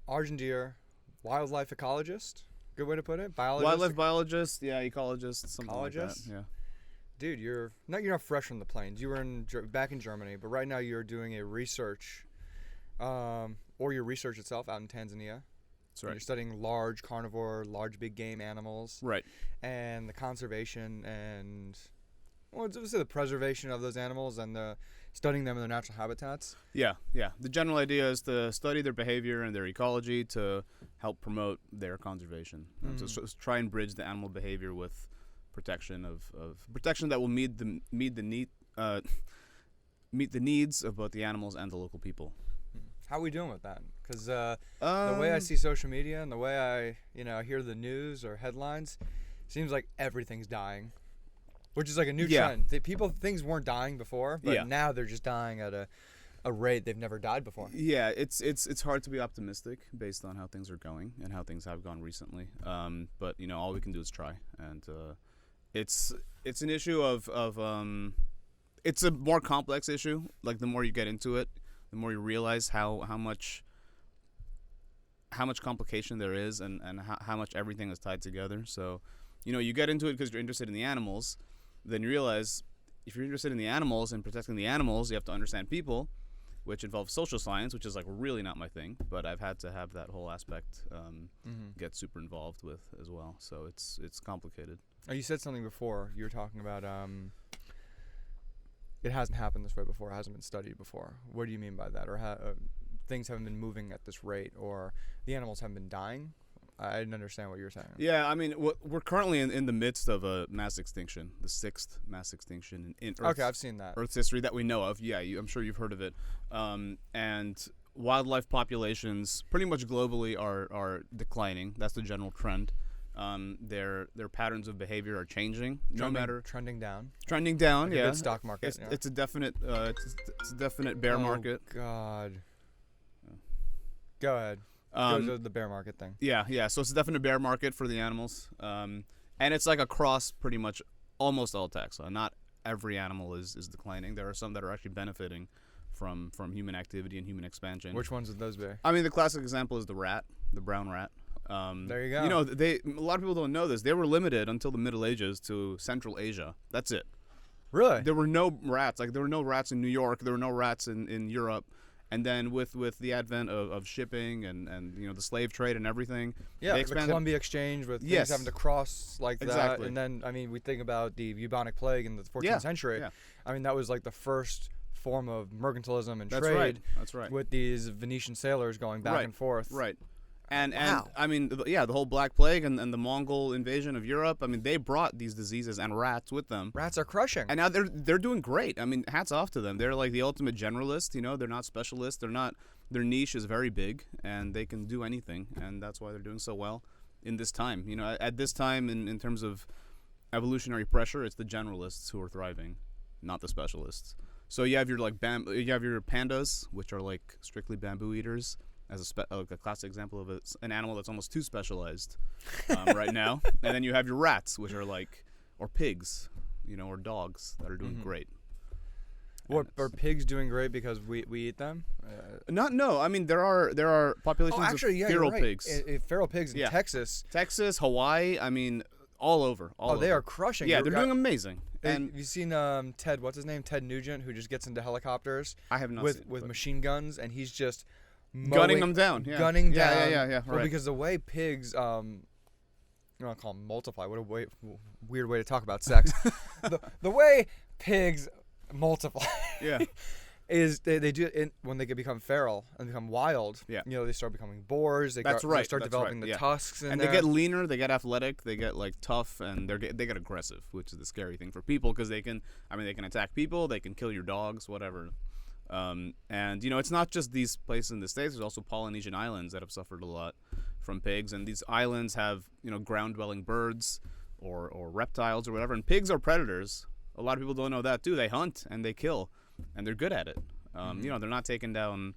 Arjun Dheer, wildlife ecologist. Good way to put it. Biologist. Wildlife biologist, yeah, ecologist, something like that. Ecologist? Yeah. Dude, you're not fresh from the plains. You were back in Germany, but right now you're doing a research, or your research itself out in Tanzania. That's right. You're studying large carnivore, large big game animals. Right. And the conservation and, well, let's say the preservation of those animals and the studying them in their natural habitats. Yeah. The general idea is to study their behavior and their ecology to help promote their conservation. So try and bridge the animal behavior with protection of protection that will meet the needs of both the animals and the local people. How are we doing with that? Because the way I see social media and the way I hear the news or headlines, seems like everything's dying, which is like a new trend. Things weren't dying before, but now they're just dying at a rate they've never died before. Yeah, it's hard to be optimistic based on how things are going and how things have gone recently. But all we can do is try, and it's an issue of it's a more complex issue. Like the more you get into it, the more you realize how much complication there is and how much everything is tied together. So, you get into it because you're interested in the animals. Then you realize if you're interested in the animals and protecting the animals, you have to understand people, which involves social science, which is like really not my thing. But I've had to have that whole aspect get super involved with as well. So it's complicated. Oh, you said something before. You were talking about it hasn't happened this way before. It hasn't been studied before. What do you mean by that? Or things haven't been moving at this rate, or the animals haven't been dying? I didn't understand what you were saying. Yeah, I mean, we're currently in the midst of a mass extinction, the 6th mass extinction in Earth's, okay, I've seen that. Earth's history that we know of. Yeah, I'm sure you've heard of it. And wildlife populations pretty much globally are declining. That's the general trend. Their patterns of behavior are changing. Trending down. Trending down. Like yeah. a good stock market. It's a definite it's a definite bear market. Oh God. Go ahead. Go to the bear market thing. Yeah. So it's a definite bear market for the animals. And it's like across pretty much almost all taxa. Not every animal is declining. There are some that are actually benefiting from human activity and human expansion. Which ones would those be? I mean, the classic example is the rat, the brown rat. There you go. A lot of people don't know this. They were limited until the Middle Ages to Central Asia. That's it. Really? There were no rats. Like there were no rats in New York. There were no rats in Europe. And then with the advent of shipping and the slave trade and everything, the Columbia Exchange with things having to cross like that. And then we think about the bubonic plague in the 14th century. Yeah. I mean, that was like the first form of mercantilism and That's trade. Right. That's right. With these Venetian sailors going back and forth. Right. And wow. I mean, the whole Black Plague and the Mongol invasion of Europe. I mean, they brought these diseases and rats with them. Rats are crushing. And now they're doing great. I mean, hats off to them. They're like the ultimate generalist. They're not specialists. Their niche is very big, and they can do anything. And that's why they're doing so well in this time. At this time, in terms of evolutionary pressure, it's the generalists who are thriving, not the specialists. So you have your you have your pandas, which are like strictly bamboo eaters. As a classic example of an animal that's almost too specialized right now. And then you have your rats, which are or pigs, or dogs that are doing great. What are pigs doing great because we eat them? No. I mean, there are populations of feral pigs. Feral pigs in Texas, Hawaii. I mean, all over. They are crushing. Yeah, they're doing amazing. And have you seen Ted? What's his name? Ted Nugent, who just gets into helicopters. I have not with seen it, with machine guns, and he's just gunning them down. Yeah. Gunning down. Yeah. Well, right. because the way pigs, you don't want to call them multiply. What a weird way to talk about sex. the way pigs multiply. Yeah. Is they do it when they become feral and become wild. Yeah. They start becoming boars. They start developing the tusks. And they get leaner. They get athletic. They get tough, and they get aggressive, which is the scary thing for people because they can attack people. They can kill your dogs, whatever. And it's not just these places in the States. There's also Polynesian islands that have suffered a lot from pigs, and these islands have ground-dwelling birds or reptiles or whatever. And pigs are predators. A lot of people don't know that too. They hunt and they kill, and they're good at it. They're not taking down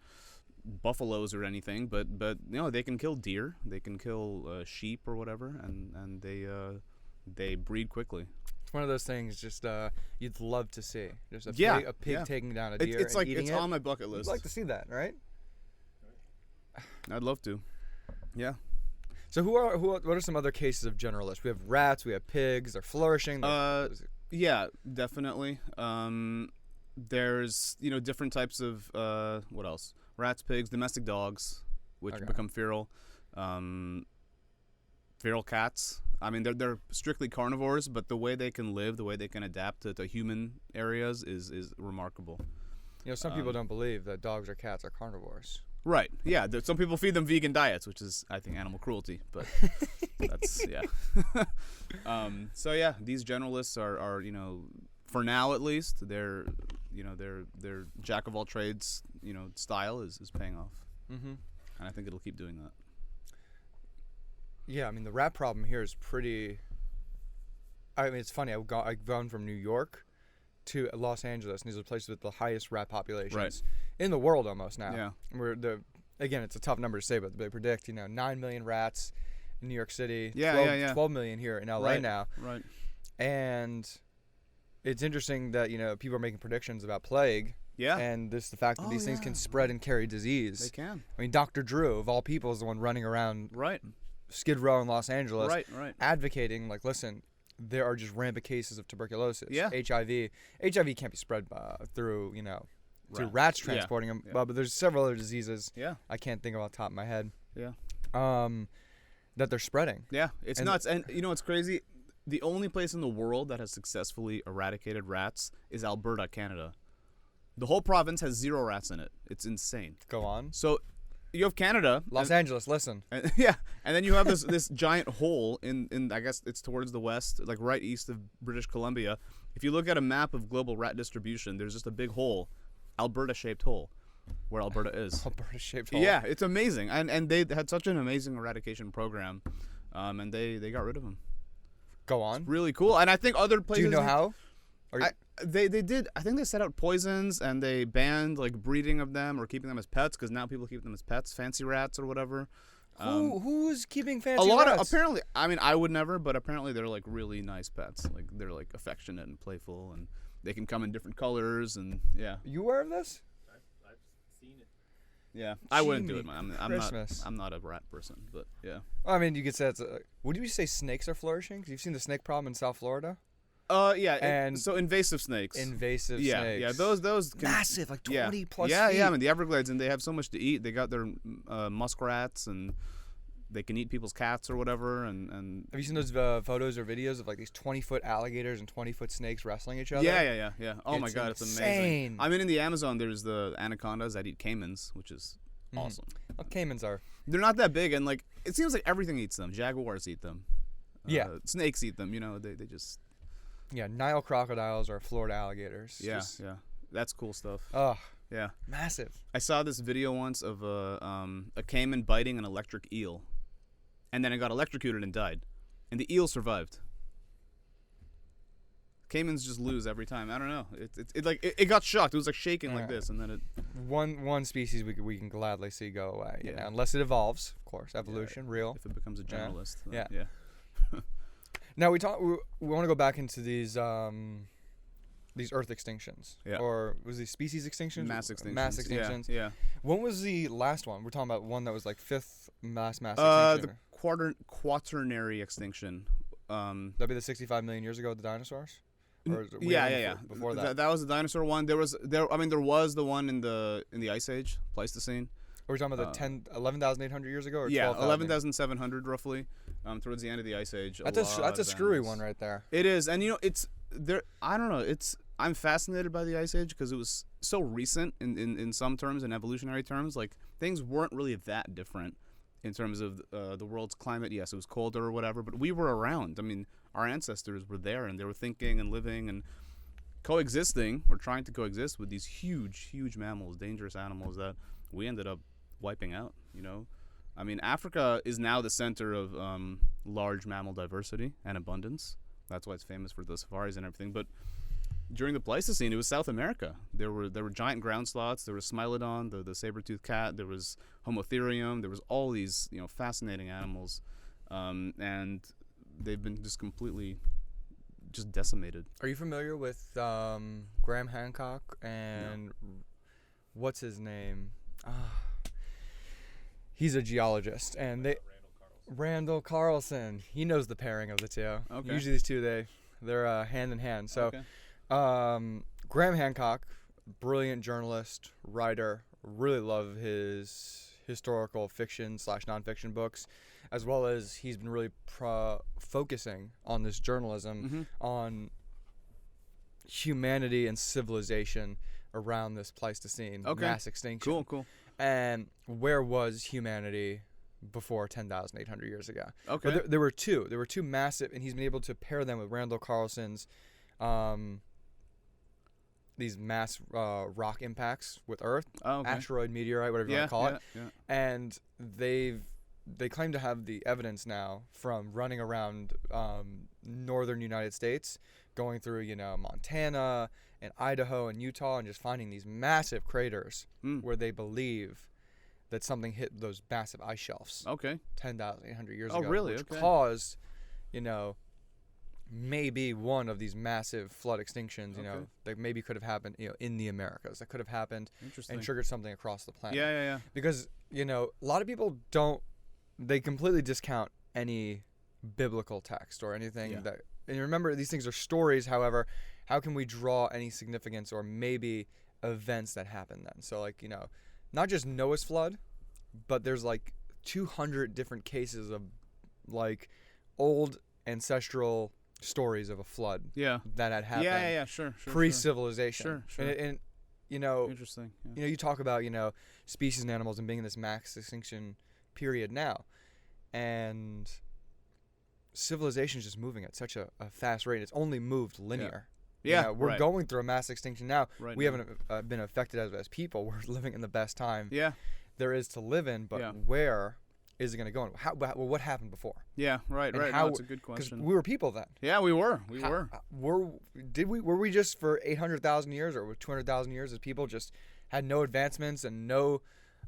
buffaloes or anything, but they can kill deer. They can kill sheep or whatever, and they breed quickly. It's one of those things just you'd love to see. Just a pig taking down a deer it's and eating it's it. on my bucket list. You'd like to see that, right? I'd love to. Yeah. So what are some other cases of generalists? We have rats, we have pigs. They're flourishing. Yeah, definitely. There's different types of what else? Rats, pigs, domestic dogs, which become feral. Feral cats. I mean, they're strictly carnivores, but the way they can live, the way they can adapt to human areas is remarkable. Some people don't believe that dogs or cats are carnivores. Right. Yeah. Some people feed them vegan diets, which is, I think, animal cruelty. But that's So yeah, these generalists are for now at least, their jack of all trades style is paying off. Mm-hmm. And I think it'll keep doing that. Yeah, I mean the rat problem here is pretty. I mean it's funny. I've gone from New York to Los Angeles, and these are places with the highest rat populations in the world almost now. Yeah. Again, it's a tough number to say, but they predict 9 million rats in New York City. 12 million here in LA now. Right. And it's interesting that people are making predictions about plague. Yeah. And the fact that these things can spread and carry disease. They can. I mean, Dr. Drew of all people is the one running around. Right. Skid Row in Los Angeles. Right. Advocating listen. There are just rampant cases of tuberculosis, HIV. HIV can't be spread through, through rats transporting them. Yeah. But there's several other diseases. Yeah. I can't think of off the top of my head. Yeah. That they're spreading. Yeah, it's nuts. And it's crazy. The only place in the world that has successfully eradicated rats is Alberta, Canada. The whole province has 0 rats in it. It's insane. Go on. So you have Canada, Los Angeles. Listen, and then you have this giant hole in I guess it's towards the west, like right east of British Columbia. If you look at a map of global rat distribution, there's just a big hole, Alberta-shaped hole, where Alberta is. Alberta-shaped hole. Yeah, it's amazing, and they had such an amazing eradication program, and they got rid of them. Go on. It's really cool, and I think other places. Do you know how? They did. I think they set out poisons and they banned breeding of them or keeping them as pets because now people keep them as pets, fancy rats or whatever. Who is keeping fancy rats? A lot of apparently. I mean, I would never, but apparently they're really nice pets. They're affectionate and playful, and they can come in different colors and yeah. You aware of this? I've seen it. Yeah, I wouldn't do it. I'm not a rat person, but yeah. Well, I mean, you could say would you say snakes are flourishing? Because you've seen the snake problem in South Florida. Yeah, so invasive snakes. Snakes. Yeah, those can, massive, 20 plus feet. Yeah, I mean the Everglades, and they have so much to eat. They got their muskrats, and they can eat people's cats or whatever. And have you seen those photos or videos of these 20-foot alligators and 20-foot snakes wrestling each other? Yeah. Oh my God, it's amazing. I mean, in the Amazon, there's the anacondas that eat caimans, which is awesome. Well, caimans they're not that big, and it seems like everything eats them. Jaguars eat them. Snakes eat them. They just. Yeah, Nile crocodiles are Florida alligators. Yeah, that's cool stuff. Oh, yeah, massive. I saw this video once of a caiman biting an electric eel, and then it got electrocuted and died, and the eel survived. Caimans just lose every time. I don't know. It got shocked. It was shaking like this, and then it. One species we can gladly see go away. Unless it evolves, of course. Evolution, real. If it becomes a generalist. Yeah. Now we want to go back into these Earth extinctions, or was these species extinctions? Mass extinctions. Yeah. When was the last one? We're talking about one that was fifth mass extinction. The quaternary extinction. That'd be the 65 million years ago with the dinosaurs. Yeah. Before that, that was the dinosaur one. There was the one in the Ice Age, Pleistocene. Are we talking about the 11,800 years ago, or 11,700 roughly, towards the end of the Ice Age. That's a screwy one right there. It is, and it's there. I don't know. I'm fascinated by the Ice Age because it was so recent in some terms, in evolutionary terms. Things weren't really that different in terms of the world's climate. Yes, it was colder or whatever, but we were around. I mean, our ancestors were there, and they were thinking and living and coexisting, or trying to coexist with these huge mammals, dangerous animals that we ended up wiping out. I mean, Africa is now the center of large mammal diversity and abundance. That's why it's famous for the safaris and everything. But during the Pleistocene, it was South America. There were giant ground sloths. There was Smilodon, the saber-toothed cat. There was Homotherium. There was all these fascinating animals, and they've been just completely decimated. Are you familiar with Graham Hancock and what's his name? he's a geologist, and Randall Carlson. He knows the pairing of the two. Okay. Usually these two, they're hand in hand. So, Graham Hancock, brilliant journalist, writer. Really love his historical fiction / nonfiction books, as well as he's been really focusing on this journalism on humanity and civilization around this Pleistocene mass extinction. Cool. And where was humanity before 10,800 years ago? Okay. But there were two massive, and he's been able to pair them with Randall Carlson's these mass rock impacts with Earth, asteroid, meteorite, whatever you want to call it. Yeah. And they claim to have the evidence now from running around northern United States, going through Montana and Idaho and Utah, and just finding these massive craters where they believe that something hit those massive ice shelves. 10,800 years ago. Really? Which caused, maybe one of these massive flood extinctions, that maybe could have happened, in the Americas. That could have happened and triggered something across the planet. Yeah. Because, a lot of people they completely discount any biblical text or anything that, and remember, these things are stories. However, how can we draw any significance or maybe events that happened then? So, not just Noah's flood, but there's 200 different cases of old ancestral stories of a flood that had happened sure pre-civilization. Sure. And interesting. You talk about species and animals and being in this mass extinction period now, and civilization is just moving at such a fast rate. It's only moved linear. We're going through a mass extinction now. We haven't been affected as people. We're living in the best time there is to live in, but where is it going to go? What happened before? Right. That's a good question. Because we were people then. Yeah, we were. Were we just for 800,000 years or 200,000 years as people just had no advancements and no?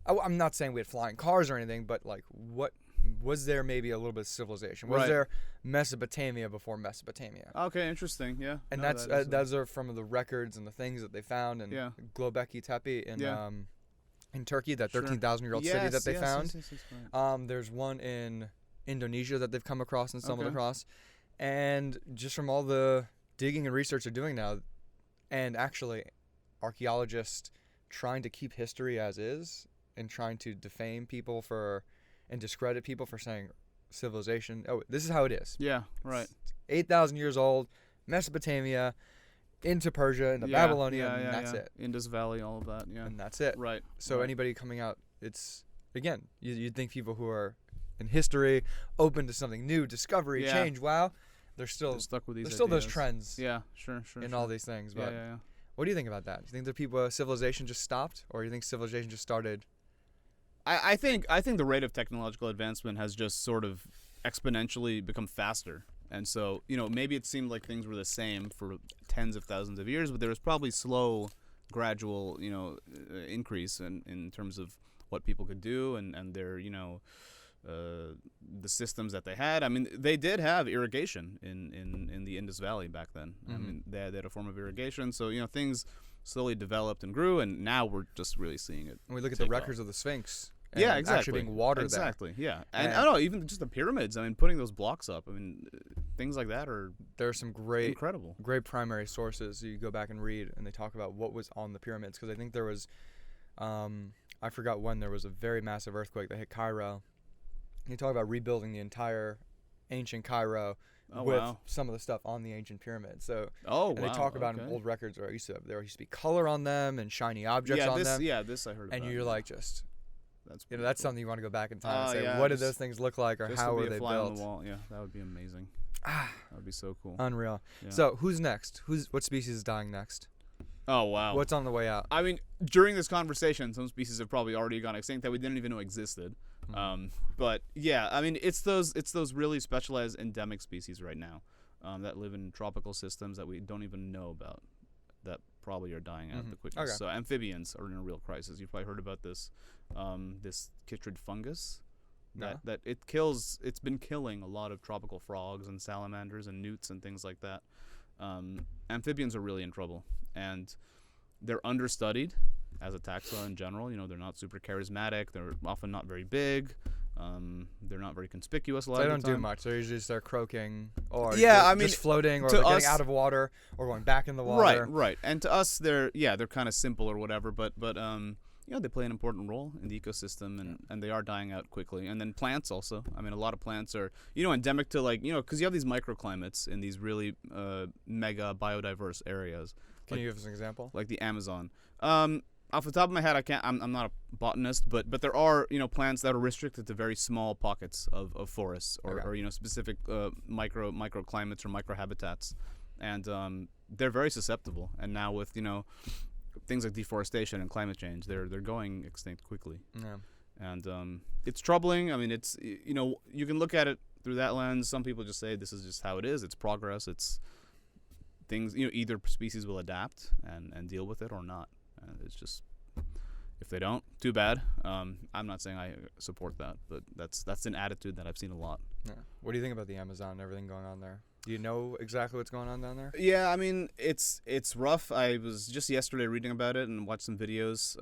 I'm not saying we had flying cars or anything, but what was there? Maybe a little bit of civilization. Was there Mesopotamia before Mesopotamia? Okay, interesting. Yeah, and those are from the records and the things that they found in Göbekli Tepe in Turkey, that 13,000-year-old city that they found. Yes, there's one in Indonesia that they've come across and stumbled across, and just from all the digging and research they're doing now, and actually archaeologists trying to keep history as is and trying to defame people and discredit people for saying civilization. Oh, this is how it is. Yeah, right. 8,000 years old, Mesopotamia, into Persia, into Babylonia, and that's it. Indus Valley, all of that, and that's it. Right. So anybody coming out, it's, again, you'd think people who are in history, open to something new, discovery, change, they're stuck with these ideas. Still those trends. Yeah, sure. In all these things. But yeah. What do you think about that? Do you think that civilization just stopped, or do you think civilization just started? I think the rate of technological advancement has just sort of exponentially become faster. And so, maybe it seemed like things were the same for tens of thousands of years, but there was probably slow, gradual, increase in terms of what people could do and their, the systems that they had. I mean, they did have irrigation in the Indus Valley back then. I mean, they had a form of irrigation. So, things slowly developed and grew, and now we're just really seeing it. And we look at the records of the Sphinx. Yeah, exactly. Actually being watered exactly, yeah. And I don't know, even just the pyramids, I mean, putting those blocks up, I mean, things like that there are some incredible. Great primary sources you go back and read, and they talk about what was on the pyramids, because I think there was, I forgot when, there was a very massive earthquake that hit Cairo. They talk about rebuilding the entire ancient Cairo with some of the stuff on the ancient pyramids. So, they talk about in old records, or there used to be color on them and shiny objects on them. Yeah, this I heard about. And you're that's something you want to go back in time and say, what did those things look like, or how were they built? On the wall. Yeah, that would be amazing. That would be so cool. Unreal. Yeah. So, who's next? What species is dying next? Oh, wow. What's on the way out? I mean, during this conversation, some species have probably already gone extinct that we didn't even know existed. But yeah, I mean, it's those really specialized endemic species right now that live in tropical systems that we don't even know about, that probably are dying out the quickest. Okay. So amphibians are in a real crisis. You've probably heard about this chytrid fungus that it's been killing a lot of tropical frogs and salamanders and newts and things like that. Amphibians are really in trouble, and they're understudied, as a taxa in general. They're not super charismatic. They're often not very big. They're not very conspicuous a lot They of don't the time. do much. They usually start croaking or just floating or to they're getting us- out of water or going back in the water. Right. And to us, they're kind of simple or whatever, but they play an important role in the ecosystem, and they are dying out quickly. And then plants also. I mean, a lot of plants are, endemic to because you have these microclimates in these really mega biodiverse areas. Can you give us an example? Like the Amazon. Off the top of my head, I can't. I'm not a botanist, but there are plants that are restricted to very small pockets of forests or specific microclimates or microhabitats, and they're very susceptible. And now with things like deforestation and climate change, they're going extinct quickly. Yeah. And it's troubling. I mean, it's you can look at it through that lens. Some people just say this is just how it is. It's progress. It's things. Either species will adapt and deal with it or not. It's just, if they don't, too bad. I'm not saying I support that, but that's an attitude that I've seen a lot. Yeah. What do you think about the Amazon and everything going on there? Do you know exactly what's going on down there? Yeah, I mean, it's rough. I was just yesterday reading about it and watched some videos,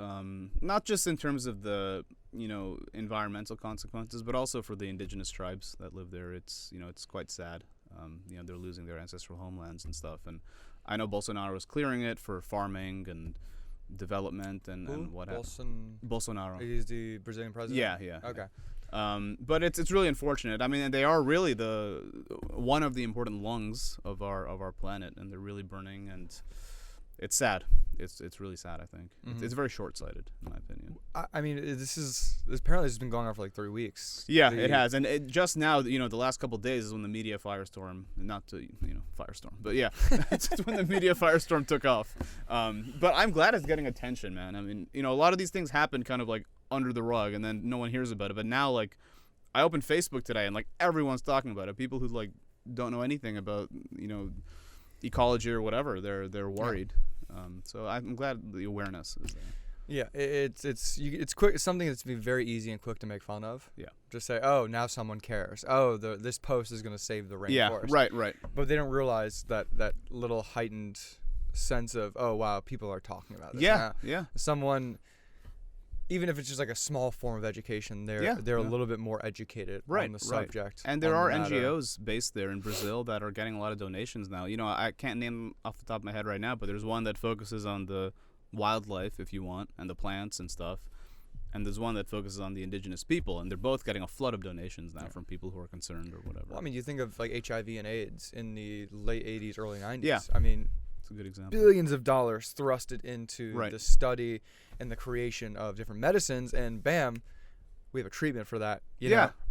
not just in terms of the, environmental consequences, but also for the indigenous tribes that live there. It's quite sad. They're losing their ancestral homelands and stuff. And I know Bolsonaro is clearing it for farming and development and what Bolsonaro. He's the Brazilian president? Yeah. Okay. But it's really unfortunate. I mean, they are really one of the important lungs of our planet, and they're really burning, and it's sad. It's really sad, I think. Mm-hmm. It's very short-sighted, in my opinion. I mean, apparently this has been going on for like 3 weeks. Yeah, it has, and just now, the last couple of days is when the media firestorm, not to firestorm, but yeah, it's when the media firestorm took off. But I'm glad it's getting attention, man. I mean, a lot of these things happen kind of like under the rug, and then no one hears about it. But now, like, I opened Facebook today, and like everyone's talking about it. People who like don't know anything about ecology or whatever, they're worried. So I'm glad the awareness is there. Yeah, it's quick. It's something that's very easy and quick to make fun of. Yeah. Just say, oh, now someone cares. Oh, this post is going to save the rainforest. Yeah, right. But they don't realize that little heightened sense of, oh, wow, people are talking about this. Yeah. Someone, even if it's just like a small form of education, they're a little bit more educated on the subject. And there are NGOs based there in Brazil that are getting a lot of donations now. I can't name off the top of my head right now, but there's one that focuses on the wildlife, if you want, and the plants and stuff. And there's one that focuses on the indigenous people, and they're both getting a flood of donations now from people who are concerned or whatever. Well, I mean, you think of like HIV and AIDS in the late 80s, early 90s. Yeah. I mean, it's a good example. Billions of dollars thrusted into the study and the creation of different medicines, and bam, we have a treatment for that.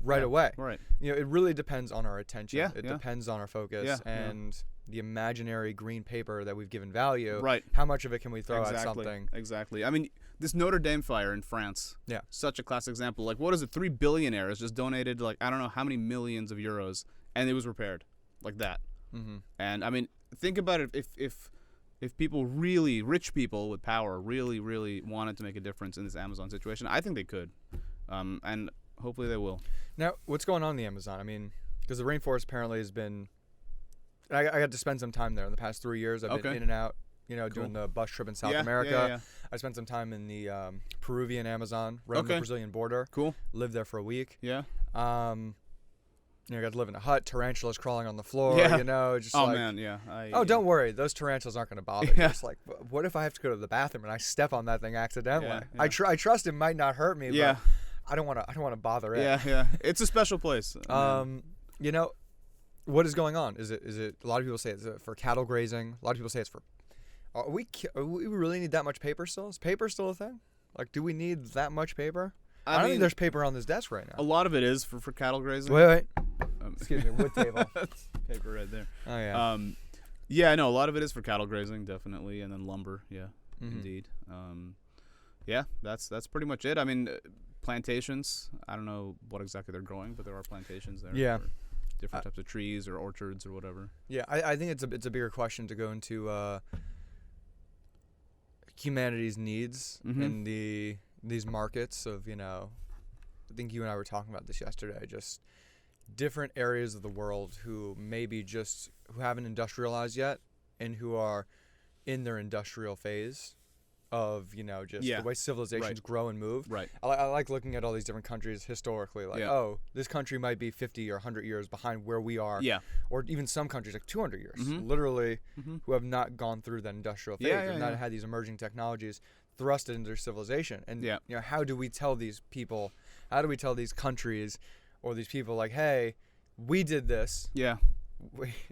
Right away. Right. It really depends on our attention. Yeah, It depends on our focus and the imaginary green paper that we've given value. Right. How much of it can we throw at something? Exactly. I mean, this Notre Dame fire in France. Yeah. Such a classic example. Like, what is it? 3 billionaires just donated, like, I don't know how many millions of euros, and it was repaired like that. Mm-hmm. And I mean, think about it. If people really, rich people with power, really, really wanted to make a difference in this Amazon situation, I think they could. And hopefully they will. Now, what's going on in the Amazon? I mean, because the rainforest apparently has been. I got to spend some time there in the past 3 years. I've been in and out, doing the bus trip in South America. Yeah. I spent some time in the Peruvian Amazon, right on the Brazilian border. Cool. Lived there for a week. Yeah. I got to live in a hut. Tarantulas crawling on the floor. Yeah. Just man, yeah. Don't worry, those tarantulas aren't going to bother you. Just like, what if I have to go to the bathroom and I step on that thing accidentally? Yeah. I trust it might not hurt me. Yeah. But I don't want to bother it. Yeah. It's a special place. What is going on? Is it? A lot of people say it's for cattle grazing. A lot of people say it's for. We really need that much paper still? Is paper still a thing? Like, do we need that much paper? I don't think there's paper on this desk right now. A lot of it is for cattle grazing. Wait. Excuse me, wood table. Paper right there. Oh yeah. A lot of it is for cattle grazing, definitely, and then lumber. Yeah, indeed. That's pretty much it. I mean, plantations. I don't know what exactly they're growing, but there are plantations there. Yeah. For different types of trees or orchards or whatever. Yeah, I think it's a bigger question to go into humanities needs in these markets of, I think you and I were talking about this yesterday, just different areas of the world who haven't industrialized yet and who are in their industrial phase of, you know, just Yeah. the way civilizations Right. grow and move. Right. I like looking at all these different countries historically, like, Yeah. oh, this country might be 50 or 100 years behind where we are. Yeah. Or even some countries like 200 years, Mhm. literally, Mhm. who have not gone through that industrial phase, Yeah, or yeah, not yeah. had these emerging technologies thrusted into their civilization. And Yeah. you know, how do we tell these people, how do we tell these countries or these people, like, hey, we did this. Yeah.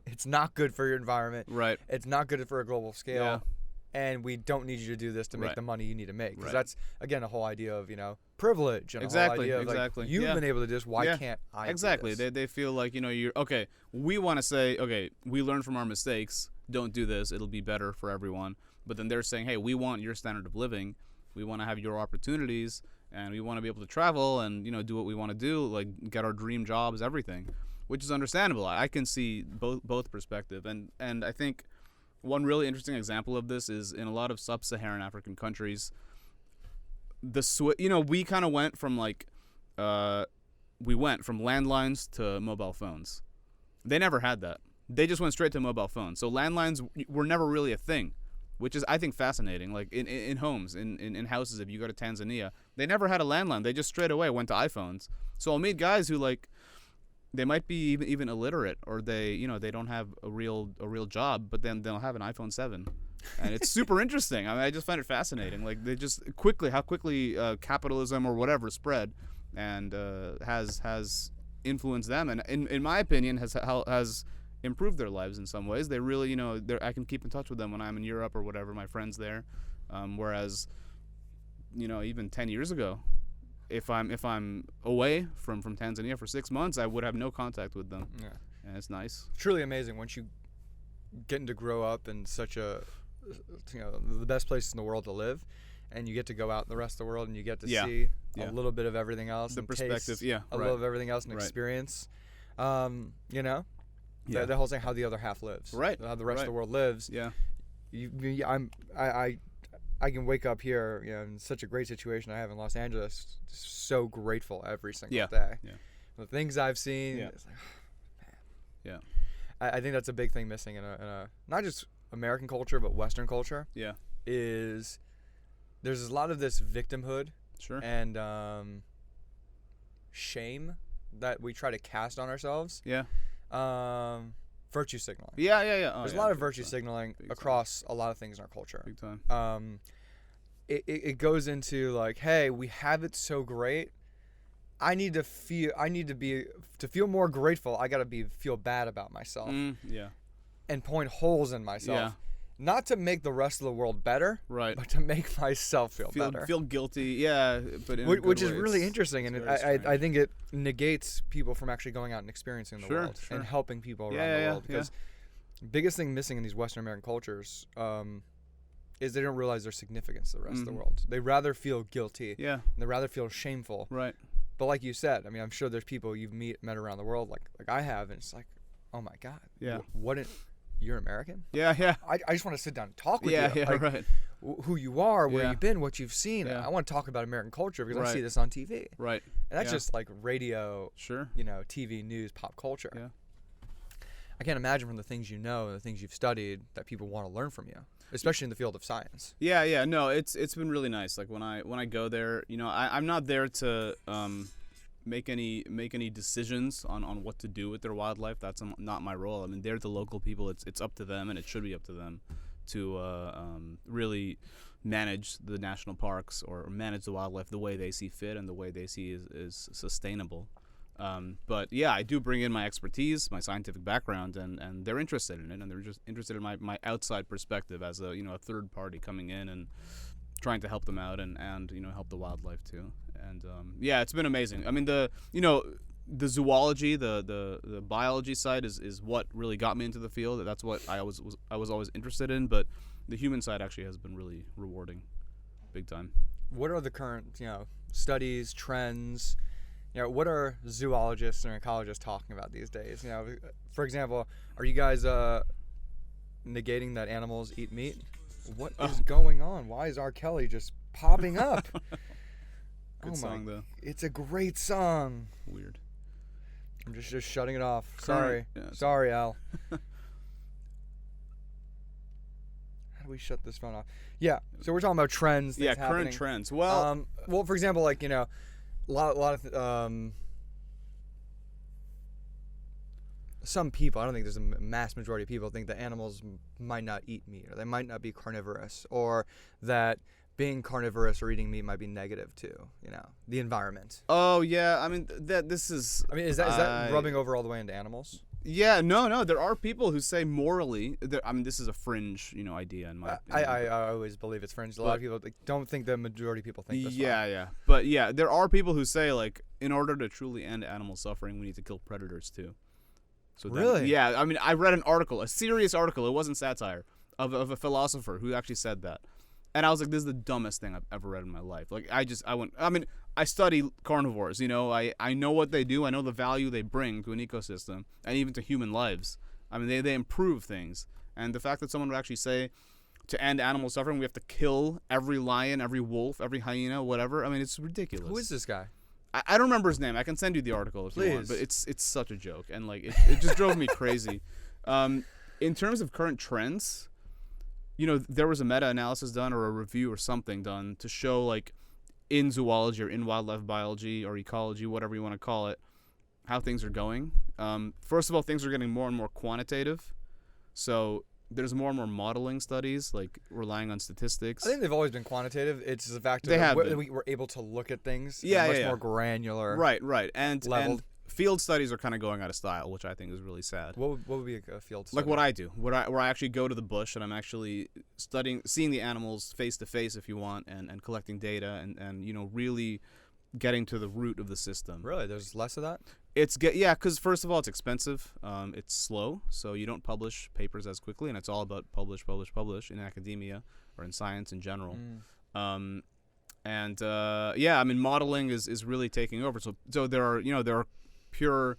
It's not good for your environment. Right. It's not good for a global scale. Yeah. And we don't need you to do this to make Right. the money you need to make. Because Right. that's, again, a whole idea of, you know, privilege. And a whole Exactly, idea of, exactly. like, you've Yeah. been able to do this. Why Yeah. can't I Exactly. do this? They feel like, you know, you're okay. We want to say, okay, we learn from our mistakes. Don't do this. It'll be better for everyone. But then they're saying, hey, we want your standard of living. We want to have your opportunities, and we want to be able to travel and, you know, do what we want to do, like get our dream jobs, everything, which is understandable. I can see both perspective, and I think one really interesting example of this is in a lot of sub-Saharan African countries. You know, we kind of went from like landlines to mobile phones. They never had that. They just went straight to mobile phones. So landlines were never really a thing, which is, I think, fascinating. Like in homes, in houses, if you go to Tanzania, they never had a landline. They just straight away went to iPhones. So I'll meet guys who, like, they might be even illiterate, or they, you know, they don't have a real job, but then they'll have an iPhone 7. And it's super interesting. I mean, I just find it fascinating. Like, they just how quickly capitalism or whatever spread and has influenced them, and in my opinion has improved their lives in some ways. They really, you know, I can keep in touch with them when I'm in Europe or whatever, my friends there, whereas, you know, even 10 years ago, if I'm away from Tanzania for 6 months, I would have no contact with them. Yeah. And it's nice. Truly amazing once you getting to grow up in such a, you know, the best place in the world to live, and you get to go out in the rest of the world and you get to see a little bit of everything else, The and perspective, taste yeah, a right. little of everything else and Right. experience, you know, Yeah. the whole thing, how the other half lives, Right. how the rest of Right. the world lives. Yeah. I can wake up here, you know, in such a great situation I have in Los Angeles, so grateful every single day. Yeah. The things I've seen, Yeah. it's like, man. Yeah. I think that's a big thing missing in a not just American culture but Western culture. Yeah. Is there's a lot of this victimhood Sure. and shame that we try to cast on ourselves. Yeah. Virtue signaling. Yeah. Oh, There's yeah, a lot of big virtue time. signaling Big time. across a lot of things in our culture. Big time. It goes into like, hey, we have it so great. To feel more grateful. I gotta feel bad about myself Yeah. and point holes in myself. Yeah. Not to make the rest of the world better, Right. but to make myself feel better. Feel guilty. Yeah. But in a Which good is way. really It's- interesting, and it's I very strange. think it negates people from actually going out and experiencing the Sure, world sure. and helping people around Yeah, the yeah, world. Because biggest thing missing in these Western American cultures is they don't realize their significance to the rest of the world. They rather feel guilty. Yeah. And they rather feel shameful. Right. But like you said, I mean, I'm sure there's people you've met around the world like I have, and it's like, oh my God. Yeah. You're American? Yeah. I just want to sit down and talk with Yeah. you. Yeah. Like, Right. who you are, where Yeah. you've been, what you've seen. Yeah. I want to talk about American culture because I Right. see this on TV. Right. And that's Yeah. just like radio, Sure. you know, TV, news, pop culture. Yeah. I can't imagine from the things you know and the things you've studied that people want to learn from you, especially in the field of science. Yeah. No, it's been really nice. Like when I go there, you know, I'm not there to make any decisions on what to do with their wildlife. That's not my role. I mean, they're the local people. It's up to them, and it should be up to them to really manage the national parks or manage the wildlife the way they see fit and the way they see is sustainable. But yeah, I do bring in my expertise, my scientific background, and they're interested in it, and they're just interested in my outside perspective as a third party coming in and trying to help them out and help the wildlife too. And yeah, it's been amazing. I mean, the zoology, the biology side is what really got me into the field. That's what I was always interested in, but the human side actually has been really rewarding, big time. What are the current, studies, trends? What are zoologists and ecologists talking about these days? For example, are you guys negating that animals eat meat? What is going on? Why is R. Kelly just popping up? Good song, though. It's a great song. Weird. I'm just shutting it off. Sorry. Yeah, Sorry, Al. we shut this phone off? Yeah. So we're talking about trends. Yeah, things happening. current trends. Well, well, for example, like a lot of some people, I don't think there's a mass majority of people think that animals might not eat meat, or they might not be carnivorous, or that being carnivorous or eating meat might be negative to, the environment. Oh yeah, I mean this is. I mean, is that rubbing over all the way into animals? Yeah, no. There are people who say morally. I mean, this is a fringe, idea in my opinion. I always believe it's fringe. A lot of people don't think the majority of people think this. Yeah. But yeah, there are people who say like, in order to truly end animal suffering, we need to kill predators too. So really? Yeah, I mean, I read an article, a serious article. It wasn't satire, of a philosopher who actually said that, and I was like, this is the dumbest thing I've ever read in my life. Like, I study carnivores. I know what they do. I know the value they bring to an ecosystem and even to human lives. I mean, they improve things. And the fact that someone would actually say, to end animal suffering, we have to kill every lion, every wolf, every hyena, whatever. I mean, it's ridiculous. Who is this guy? I don't remember his name. I can send you the article if Please. you want. But it's such a joke, and like it just drove me crazy. In terms of current trends, there was a meta-analysis done or a review or something done to show, like, in zoology or in wildlife biology or ecology, whatever you want to call it, how things are going. First of all, things are getting more and more quantitative. So there's more and more modeling studies, like relying on statistics. I think they've always been quantitative. It's the fact They that have been. we're able to look at things Yeah, more granular. Right. And leveled. field studies are kind of going out of style, which I think is really sad. What would be a field study? Like what I do, where I actually go to the bush and I'm actually seeing the animals face to face, if you want, and collecting data and really getting to the root of the system. Really? There's less of that? Because first of all, it's expensive. It's slow, so you don't publish papers as quickly, and it's all about publish in academia or in science in general. I mean, modeling is really taking over. So there are pure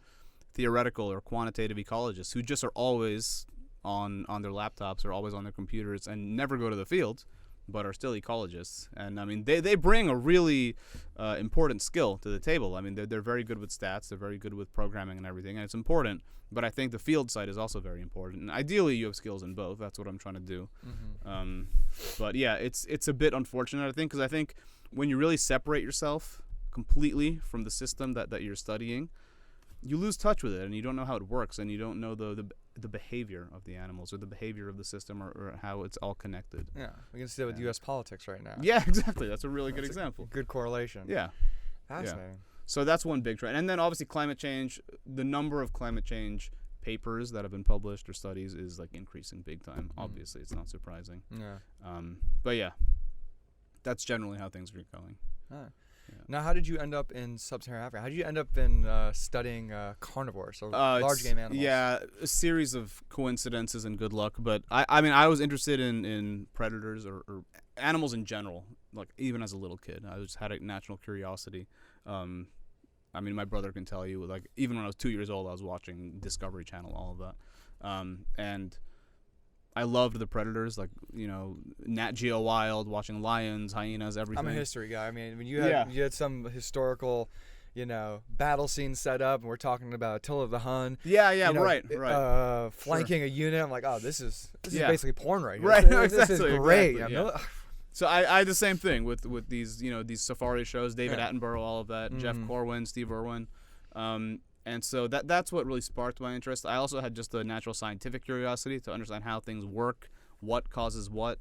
theoretical or quantitative ecologists who just are always on their laptops or always on their computers and never go to the field, but are still ecologists. And I mean, they bring a really important skill to the table. I mean, they're very good with stats, they're very good with programming and everything, and it's important. But I think the field side is also very important. And ideally, you have skills in both. That's what I'm trying to do. Mm-hmm. But yeah, it's a bit unfortunate, I think, because I think when you really separate yourself completely from the system that you're studying, you lose touch with it, and you don't know how it works, and you don't know the behavior of the animals or the behavior of the system or how it's all connected. Yeah, we can see that with U.S. politics right now. Yeah, exactly. That's a really good example. Good correlation. Yeah. Fascinating. Yeah. So that's one big trend. And then obviously climate change, the number of climate change papers that have been published or studies is like increasing big time. Obviously, it's not surprising. Yeah. But yeah, that's generally how things are going. Yeah. Now, how did you end up in sub-Saharan Africa? How did you end up in studying carnivores, or large game animals? Yeah, a series of coincidences and good luck. But I mean, I was interested in predators or animals in general, like even as a little kid. I just had a natural curiosity. I mean, my brother can tell you, like, even when I was 2 years old, I was watching Discovery Channel, all of that. And I loved the predators, like, Nat Geo Wild, watching lions, hyenas, everything. I'm a history guy. I mean, when you had some historical, battle scene set up, and we're talking about Attila the Hun. Yeah, right. Flanking a unit. I'm like, oh, this is basically porn right here. Right, This is great. Exactly, yeah. So I had the same thing with these these safari shows, David Attenborough, all of that, Jeff Corwin, Steve Irwin, and so that's what really sparked my interest. I also had just a natural scientific curiosity to understand how things work, what causes what,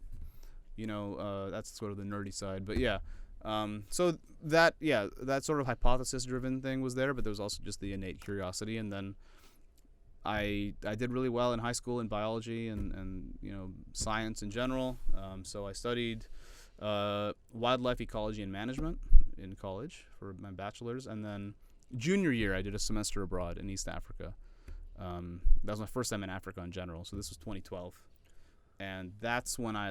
that's sort of the nerdy side. But yeah, so that sort of hypothesis-driven thing was there, but there was also just the innate curiosity, and then I did really well in high school in biology and science in general. So I studied wildlife ecology and management in college for my bachelor's, and then junior year I did a semester abroad in East Africa. That was my first time in Africa in general. So this was 2012, and that's when I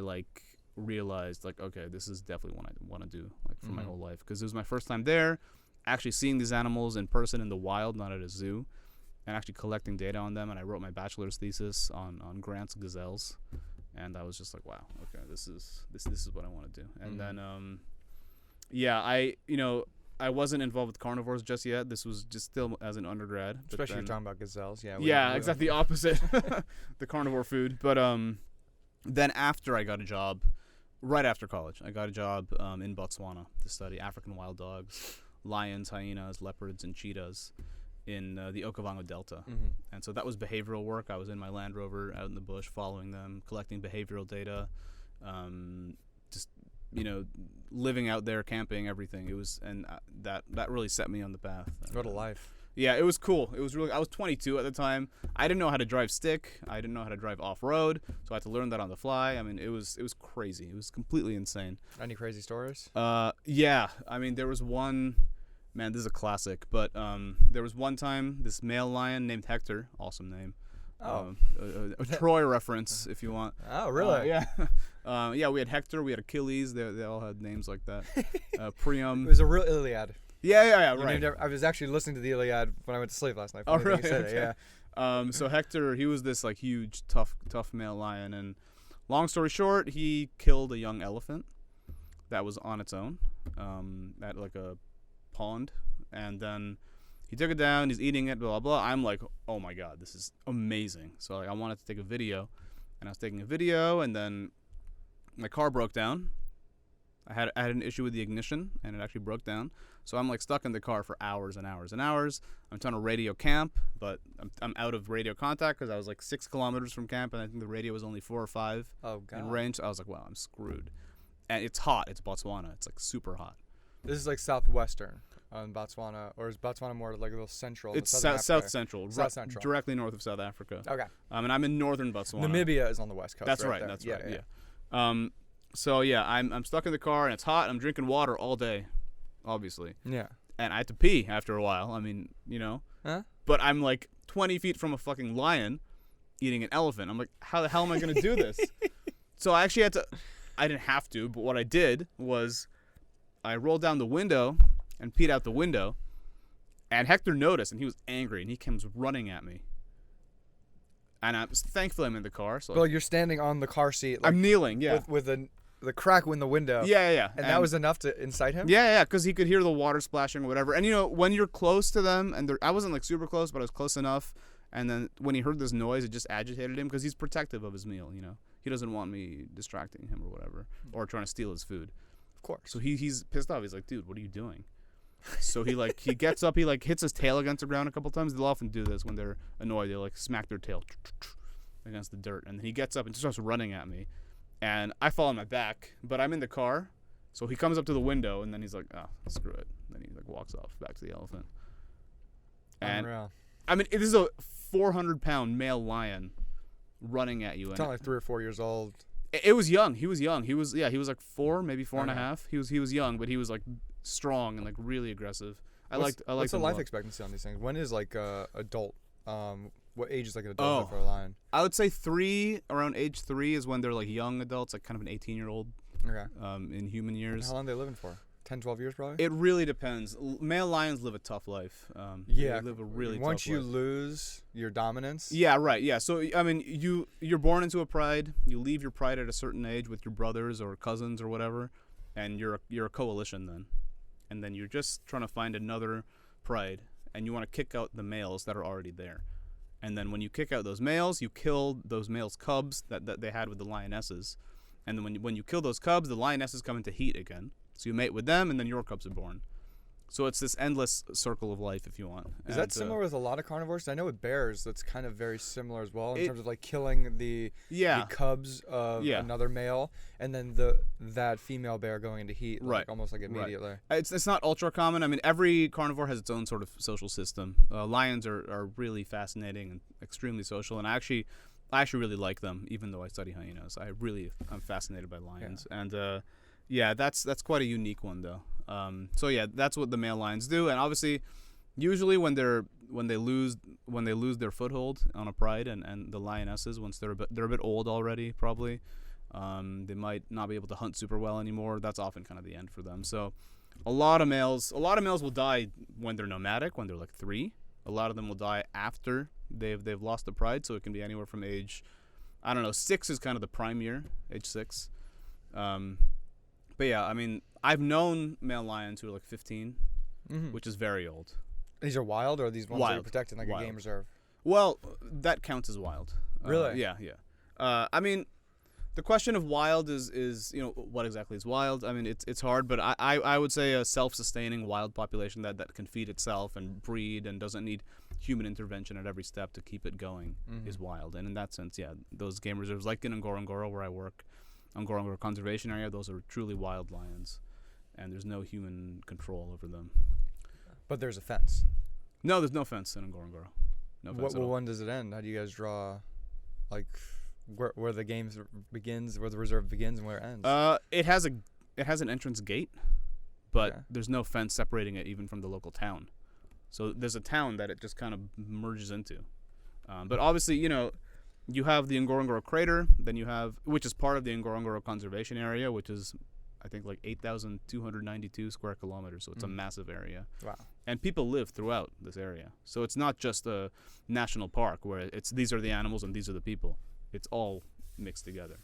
realized okay, this is definitely what I want to do for my whole life, because it was my first time there, actually seeing these animals in person in the wild, not at a zoo, and actually collecting data on them. And I wrote my bachelor's thesis on Grant's gazelles, and I was just like, wow, okay, this is what I want to do. And then I wasn't involved with carnivores just yet. This was just still as an undergrad. Especially you're talking about gazelles. Yeah, exactly the opposite, the carnivore food. But then after I got a job, right after college, I got a job in Botswana to study African wild dogs, lions, hyenas, leopards, and cheetahs in the Okavango Delta. Mm-hmm. And so that was behavioral work. I was in my Land Rover out in the bush following them, collecting behavioral data, just, living out there, camping, everything. It was, and that really set me on the path. What a life. Yeah, it was cool. It was really. I was 22 at the time. I didn't know how to drive stick. I didn't know how to drive off road, so I had to learn that on the fly. I mean, it was crazy. It was completely insane. Any crazy stories? Yeah. I mean, there was one. Man, this is a classic. But there was one time this male lion named Hector, awesome name. Oh. A Troy reference, if you want. Oh, really? Yeah. Yeah, we had Hector. We had Achilles. They all had names like that. Priam. It was a real Iliad. Yeah, right. I was actually listening to the Iliad when I went to sleep last night. Oh, really? You said it, yeah. So Hector, he was this like huge, tough male lion, and long story short, he killed a young elephant that was on its own at like a pond, and then he took it down. He's eating it, blah blah blah. I'm like, oh my god, this is amazing. So like, I wanted to take a video, and I was taking a video, and then my car broke down. I had an issue with the ignition, and it actually broke down. So I'm like stuck in the car for hours and hours and hours. I'm trying to radio camp, but I'm out of radio contact because I was like 6 kilometers from camp, and I think the radio was only 4 or 5 in range. I was like, wow, I'm screwed. And it's hot. It's Botswana. It's like super hot. This is like southwestern Botswana, or is Botswana more like a little central? It's south central, central, directly north of South Africa. Okay. And I'm in northern Botswana. Namibia is on the west coast. That's right. That's right. Yeah. So yeah, I'm stuck in the car and it's hot. I'm drinking water all day, obviously. Yeah. And I had to pee after a while. I mean, Huh? But I'm like 20 feet from a fucking lion eating an elephant. I'm like, how the hell am I going to do this? So I actually had to, I didn't have to, but what I did was I rolled down the window and peed out the window, and Hector noticed, and he was angry, and he comes running at me. And thankfully I'm in the car. So well, you're standing on the car seat. Like, I'm kneeling, yeah. With the crack in the window. Yeah. And that was enough to incite him? Yeah, because he could hear the water splashing or whatever. And, when you're close to them, and I wasn't, like, super close, but I was close enough. And then when he heard this noise, it just agitated him because he's protective of his meal, He doesn't want me distracting him or whatever, or trying to steal his food. Of course. So he's pissed off. He's like, dude, what are you doing? So he gets up, he, hits his tail against the ground a couple times. They'll often do this when they're annoyed. They, smack their tail against the dirt. And he gets up and starts running at me. And I fall on my back, but I'm in the car. So he comes up to the window, and then he's like, oh, screw it. And then he, walks off back to the elephant. And, unreal. I mean, it is a 400-pound male lion running at you. It's not like 3 or 4 years old. It was young. He was young. He was like 4, maybe 4 and a half. He was young, but he was strong and really aggressive. What's the life expectancy on these things? When is adult? What age is an adult for a lion? I would say around age 3 is when they're young adults, kind of an 18-year-old. Okay. In human years. And how long are they living for? 10, 12 years probably? It really depends. Male lions live a tough life. Yeah. They live a really tough life. Once you lose your dominance. Yeah, right. Yeah. So, I mean, you're born into a pride. You leave your pride at a certain age with your brothers or cousins or whatever, and you're a coalition then. And then you're just trying to find another pride, and you want to kick out the males that are already there. And then when you kick out those males, you kill those males' cubs that they had with the lionesses. And then when you kill those cubs, the lionesses come into heat again. So you mate with them, and then your cubs are born. So it's this endless circle of life, if you want. Is that similar with a lot of carnivores? I know with bears, that's kind of very similar as well in terms of killing the cubs of another male, and then that female bear going into heat, almost immediately. Right. It's not ultra common. I mean, every carnivore has its own sort of social system. Lions are really fascinating and extremely social, and I actually really like them, even though I study hyenas. I'm fascinated by lions, and that's quite a unique one though. So yeah, that's what the male lions do, and obviously, usually when they lose their foothold on a pride, and the lionesses, once they're a bit old already, probably, they might not be able to hunt super well anymore. That's often kind of the end for them. So, a lot of males will die when they're nomadic, when they're 3. A lot of them will die after they've lost the pride. So it can be anywhere from age, 6 is kind of the prime year, age 6. But yeah, I mean, I've known male lions who are 15, which is very old. These are wild, or are these ones that are protected a game reserve? Well, that counts as wild. Really? Yeah. I mean, The question of wild is what exactly is wild? I mean, it's hard, but I would say a self-sustaining wild population that can feed itself and breed and doesn't need human intervention at every step to keep it going is wild. And in that sense, yeah, those game reserves like in Ngorongoro where I work, Ngorongoro Conservation Area, those are truly wild lions, and there's no human control over them. But there's a fence. No, there's no fence in Ngorongoro. No fence at all. When does it end? How do you guys draw, like, where the game begins, where the reserve begins, and where it ends? It has an entrance gate, but there's no fence separating it even from the local town. So there's a town that it just kind of merges into. But obviously, you have the Ngorongoro Crater, then you have, which is part of the Ngorongoro Conservation Area, which is, I think, like 8,292 square kilometers. So it's a massive area. Wow. And people live throughout this area. So it's not just a national park where these are the animals and these are the people. It's all mixed together,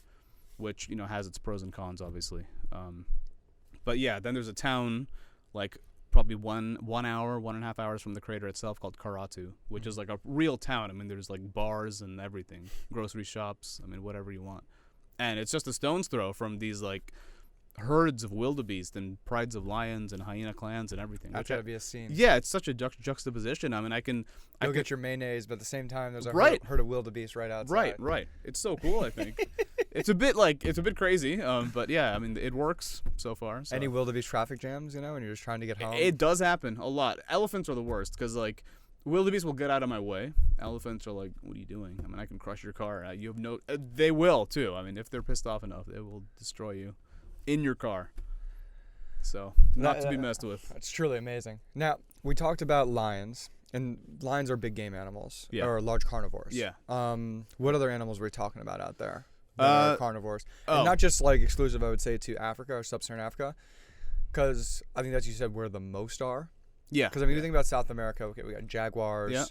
which, has its pros and cons, obviously. But yeah, then there's a town, like probably 1.5 hours from the crater itself called Karatu, which is like a real town. I mean, there's like bars and everything, grocery shops, I mean, whatever you want. And it's just a stone's throw from these like herds of wildebeest and prides of lions and hyena clans and everything. That's gotta be a scene. Yeah, it's such a juxtaposition. I mean, I can get your mayonnaise, but at the same time, there's a right. herd of wildebeest right outside. Right. It's so cool. I think it's a bit crazy, but yeah, I mean, it works so far. So. Any wildebeest traffic jams, when you're just trying to get home? It does happen a lot. Elephants are the worst because like wildebeest will get out of my way. Elephants are like, what are you doing? I mean, I can crush your car. You have no. They will too. I mean, if they're pissed off enough, they will destroy you in your car. So not to be messed with. It's truly amazing. Now, we talked about lions, and lions are big game animals, or large carnivores. Yeah. What other animals were we talking about out there that are carnivores? Oh. And not just like exclusive, I would say, to Africa or sub-Saharan Africa, because I think that's you said where the most are. Yeah. Because I mean, you think about South America, okay, we got jaguars. Yeah.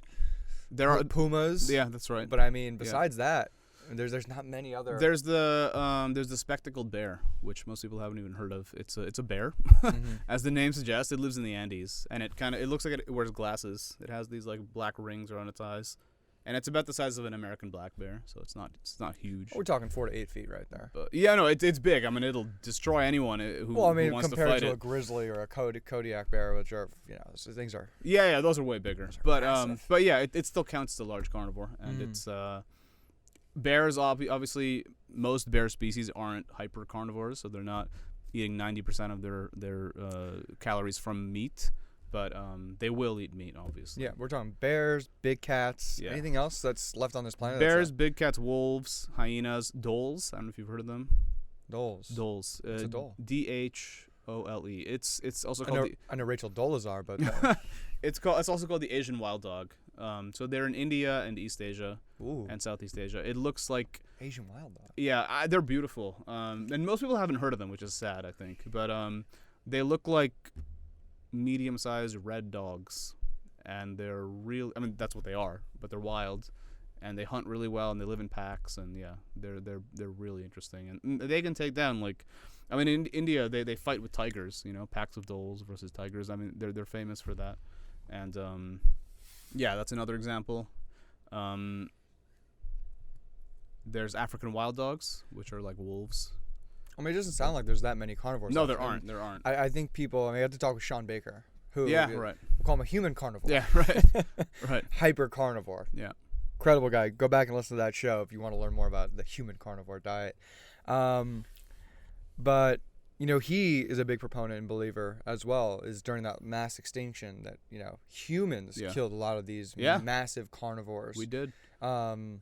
There are pumas. Yeah, that's right. But I mean, besides that, there's not many other. There's the spectacled bear, which most people haven't even heard of. It's a bear, as the name suggests. It lives in the Andes, and it looks like it wears glasses. It has these like black rings around its eyes, and it's about the size of an American black bear, so it's not huge. We're talking 4 to 8 feet right there. But yeah, no, it's big. I mean, it'll destroy anyone who wants to fight compared to it. a grizzly or a Kodiak bear, which are so things are. Yeah, those are way bigger. But massive. but yeah, it still counts as a large carnivore, and it's bears. Obviously, most bear species aren't hyper carnivores, so they're not eating 90% of their calories from meat. But they will eat meat, obviously. Yeah, we're talking bears, big cats. Yeah. Anything else that's left on this planet? Bears, big cats, wolves, hyenas, dholes. I don't know if you've heard of them. Dholes. Dholes. What's a dhole? Dhole. It's also called. I know Rachel Dolezal, but It's also called the Asian wild dog. So they're in India and East Asia and Southeast Asia. It looks like Asian wild dog. Yeah, they're beautiful. And most people haven't heard of them, which is sad, I think. But they look like medium-sized red dogs, and they're real. I mean, that's what they are, but they're wild, and they hunt really well, and they live in packs, and yeah, they're really interesting, and they can take down like. I mean, in India, they fight with tigers. Packs of dholes versus tigers. I mean, they're famous for that, and yeah, that's another example. There's African wild dogs, which are like wolves. I mean, it doesn't sound like there's that many carnivores. No, there aren't. I think people. I had to talk with Sean Baker, who right. We'll call him a human carnivore. Yeah, right, right. Hyper carnivore. Yeah, incredible guy. Go back and listen to that show if you want to learn more about the human carnivore diet. But he is a big proponent and believer as well. Is during that mass extinction that humans killed a lot of these massive carnivores. We did.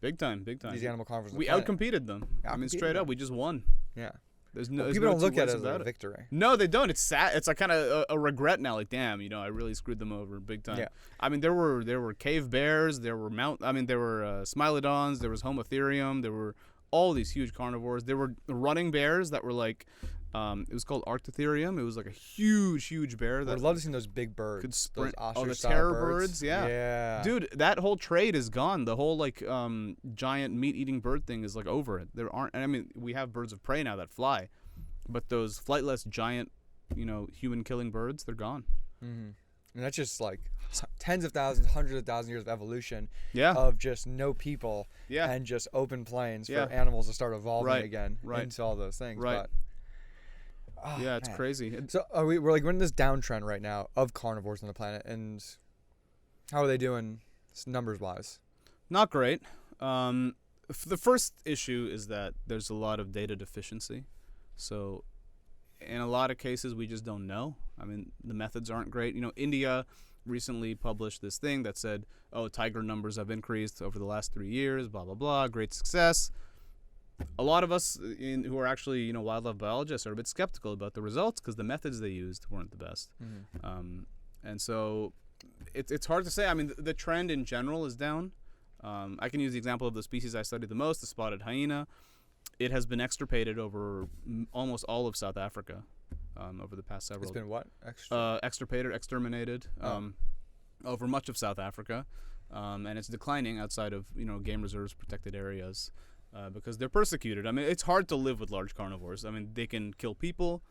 Big time. These animal carnivores. We outcompeted them. I mean, straight up, we just won. Yeah. People don't look at it as a victory. No, they don't. It's sad. It's like kind of a regret now. Like, damn, I really screwed them over big time. Yeah. I mean, there were cave bears. There were there were smilodons. There was homotherium. There were all these huge carnivores. There were running bears that were like, it was called Arctotherium. It was like a huge bear. I'd love to see those big birds. Could sprint. Those the terror birds. Yeah. Dude, that whole trade is gone. The whole like giant meat-eating bird thing is like over. There aren't. I mean, we have birds of prey now that fly, but those flightless giant, human-killing birds, they're gone. Mm-hmm. And that's just like tens of thousands, hundreds of thousands of years of evolution Yeah. of just no people Yeah. and just open plains Yeah. for animals to start evolving Right. again Right. into all those things. Right. But, oh, Yeah, it's man. crazy. So we're in this downtrend right now of carnivores on the planet, and how are they doing numbers wise? Not great. The first issue is that there's a lot of data deficiency. So in a lot of cases, we just don't know. I mean, the methods aren't great. India recently published this thing that said, oh, tiger numbers have increased over the last 3 years, blah, blah, blah, great success. A lot of us who are actually, wildlife biologists are a bit skeptical about the results because the methods they used weren't the best. Mm-hmm. And so it's hard to say. I mean, the trend in general is down. I can use the example of the species I studied the most, the spotted hyena. It has been extirpated over almost all of South Africa over the past several. It's been what? Exterminated over much of South Africa, and it's declining outside of game reserves, protected areas, because they're persecuted. I mean, it's hard to live with large carnivores. I mean, they can kill people,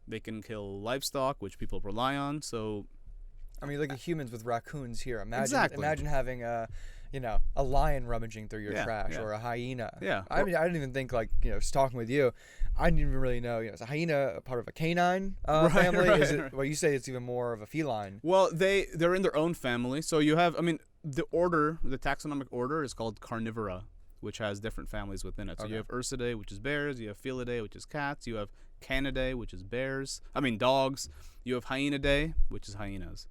they can kill livestock, which people rely on. So, I mean, look at humans with raccoons here. Exactly. Imagine having a lion rummaging through your trash, yeah. or a hyena. Yeah. I mean, I didn't even think just talking with you, I didn't even really know. Is a hyena a part of a canine family? Right, Is it? right. Well, you say it's even more of a feline. Well, they're in their own family. So you have, I mean, the taxonomic order is called Carnivora, which has different families within it. So you have Ursidae, which is bears. You have Felidae, which is cats. You have Canidae, which is dogs. You have Hyenidae, which is hyenas.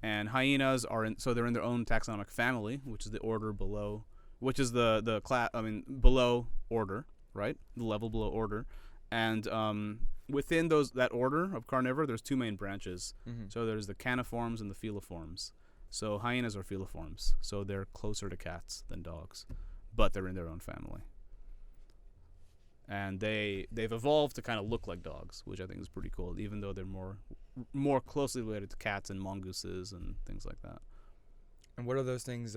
And hyenas they're in their own taxonomic family, which is the order below, which is the class. I mean, below order, right? The level below order, and within that order of carnivore, there's two main branches. Mm-hmm. So there's the caniforms and the feliforms. So hyenas are feliforms, so they're closer to cats than dogs, but they're in their own family. And they've evolved to kind of look like dogs, which I think is pretty cool, even though they're more closely related to cats and mongooses and things like that. And what are those things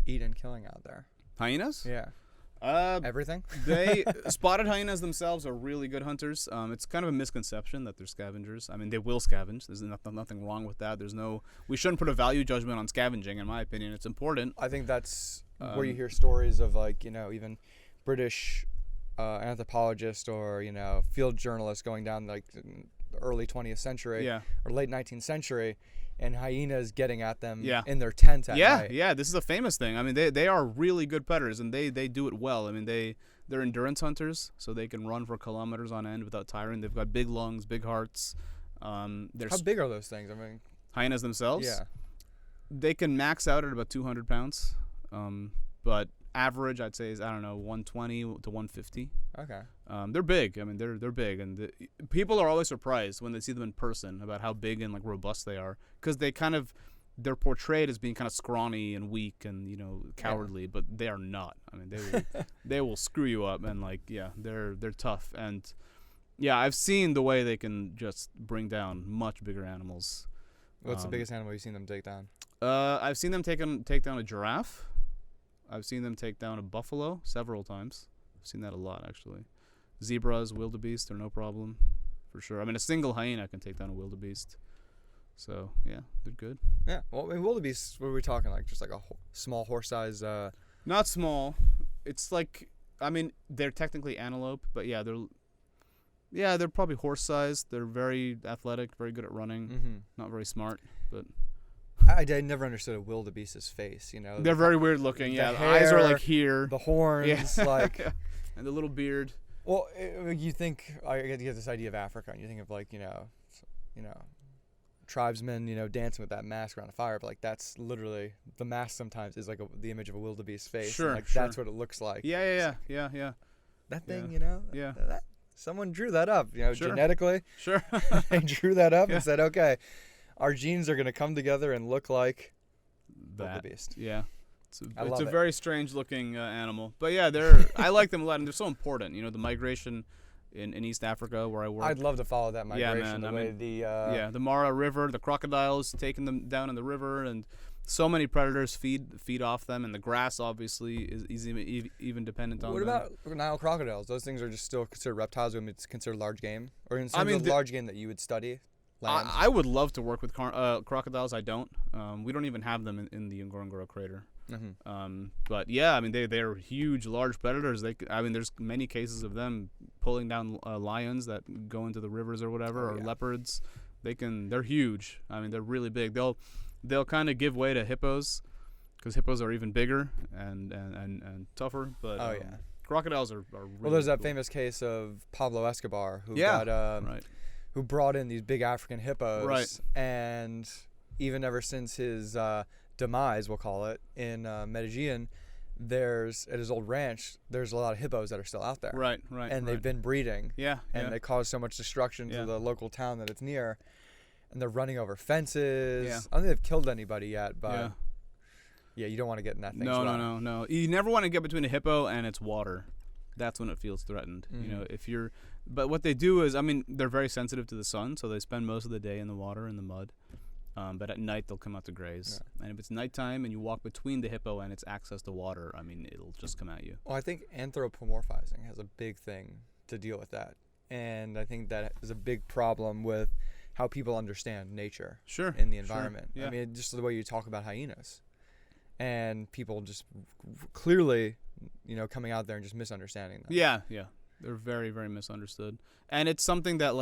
eat and killing out there? Hyenas? Yeah. Everything? Spotted hyenas themselves are really good hunters. It's kind of a misconception that they're scavengers. I mean, they will scavenge. There's nothing wrong with that. We shouldn't put a value judgment on scavenging, in my opinion. It's important. I think that's where you hear stories of even British anthropologists or field journalists going down like the early 20th century or late 19th century, and hyenas getting at them in their tent at night. Yeah, this is a famous thing. I mean, they are really good predators, and they do it well. I mean, they're endurance hunters, so they can run for kilometers on end without tiring. They've got big lungs, big hearts. How big are those things? I mean, hyenas themselves? Yeah. They can max out at about 200 pounds, but average, I'd say, is, 120 to 150. Okay. They're big. I mean, they're big, and people are always surprised when they see them in person about how big and robust they are, because they're portrayed as being kind of scrawny and weak and cowardly, but they are not. I mean, they will screw you up, and they're tough, and I've seen the way they can just bring down much bigger animals. What's the biggest animal you've seen them take down? I've seen them take down a giraffe. I've seen them take down a buffalo several times. I've seen that a lot, actually. Zebras, wildebeest are no problem, for sure. I mean, a single hyena can take down a wildebeest. So, yeah, they're good. Yeah. Well, I mean, wildebeest, what are we talking? Like just like a small horse-size? Not small. It's like, I mean, they're technically antelope, but they're probably horse-sized. They're very athletic, very good at running. Mm-hmm. Not very smart, but I never understood a wildebeest's face. They're very weird looking. The The eyes are hair, like here. The horns, and the little beard. Well, you think I get this idea of Africa, and you think of tribesmen, dancing with that mask around a fire, but that's literally the mask. Sometimes is the image of a wildebeest's face. Sure, and, that's what it looks like. Yeah. That thing, Yeah. Someone drew that up, Sure. genetically. Sure. They drew that up and said, okay, our genes are going to come together and look like wildebeest. Yeah. It's love a it. very strange looking animal. But I like them a lot, and they're so important. The migration in East Africa where I work. I'd love to follow that migration. Man. The Mara River, the crocodiles taking them down in the river, and so many predators feed off them, and the grass obviously is even dependent on What them. about Nile crocodiles? Those things are just still considered reptiles. I mean, it's considered large game, or I mean, large game that you would study. land? I would love to work with crocodiles. I don't. We don't even have them in the Ngorongoro Crater. Mm-hmm. But yeah, I mean they're huge, large predators. There's many cases of them pulling down lions that go into the rivers or whatever, or leopards. They're huge. I mean they're really big. They'll kind of give way to hippos, because hippos are even bigger and tougher. But crocodiles are really well, there's that cool. famous case of Pablo Escobar who who brought in these big African hippos, Right. and even ever since his demise, we'll call it, in Medellin, at his old ranch, there's a lot of hippos that are still out there. Right. And they've been breeding. And they cause so much destruction to the local town that it's near. And they're running over fences. Yeah. I don't think they've killed anybody yet, but you don't want to get in that thing. No. You never want to get between a hippo and its water. That's when it feels threatened. Mm-hmm. But what they do is, I mean, they're very sensitive to the sun, so they spend most of the day in the water, in the mud. But at night they'll come out to graze. Yeah. And if it's nighttime and you walk between the hippo and its access to water, I mean, it'll just come at you. Well, I think anthropomorphizing has a big thing to deal with that. And I think that is a big problem with how people understand nature in the environment. Sure. Yeah. I mean, just the way you talk about hyenas. And people just clearly, coming out there and just misunderstanding them. Yeah. They're very, very misunderstood. And it's something that,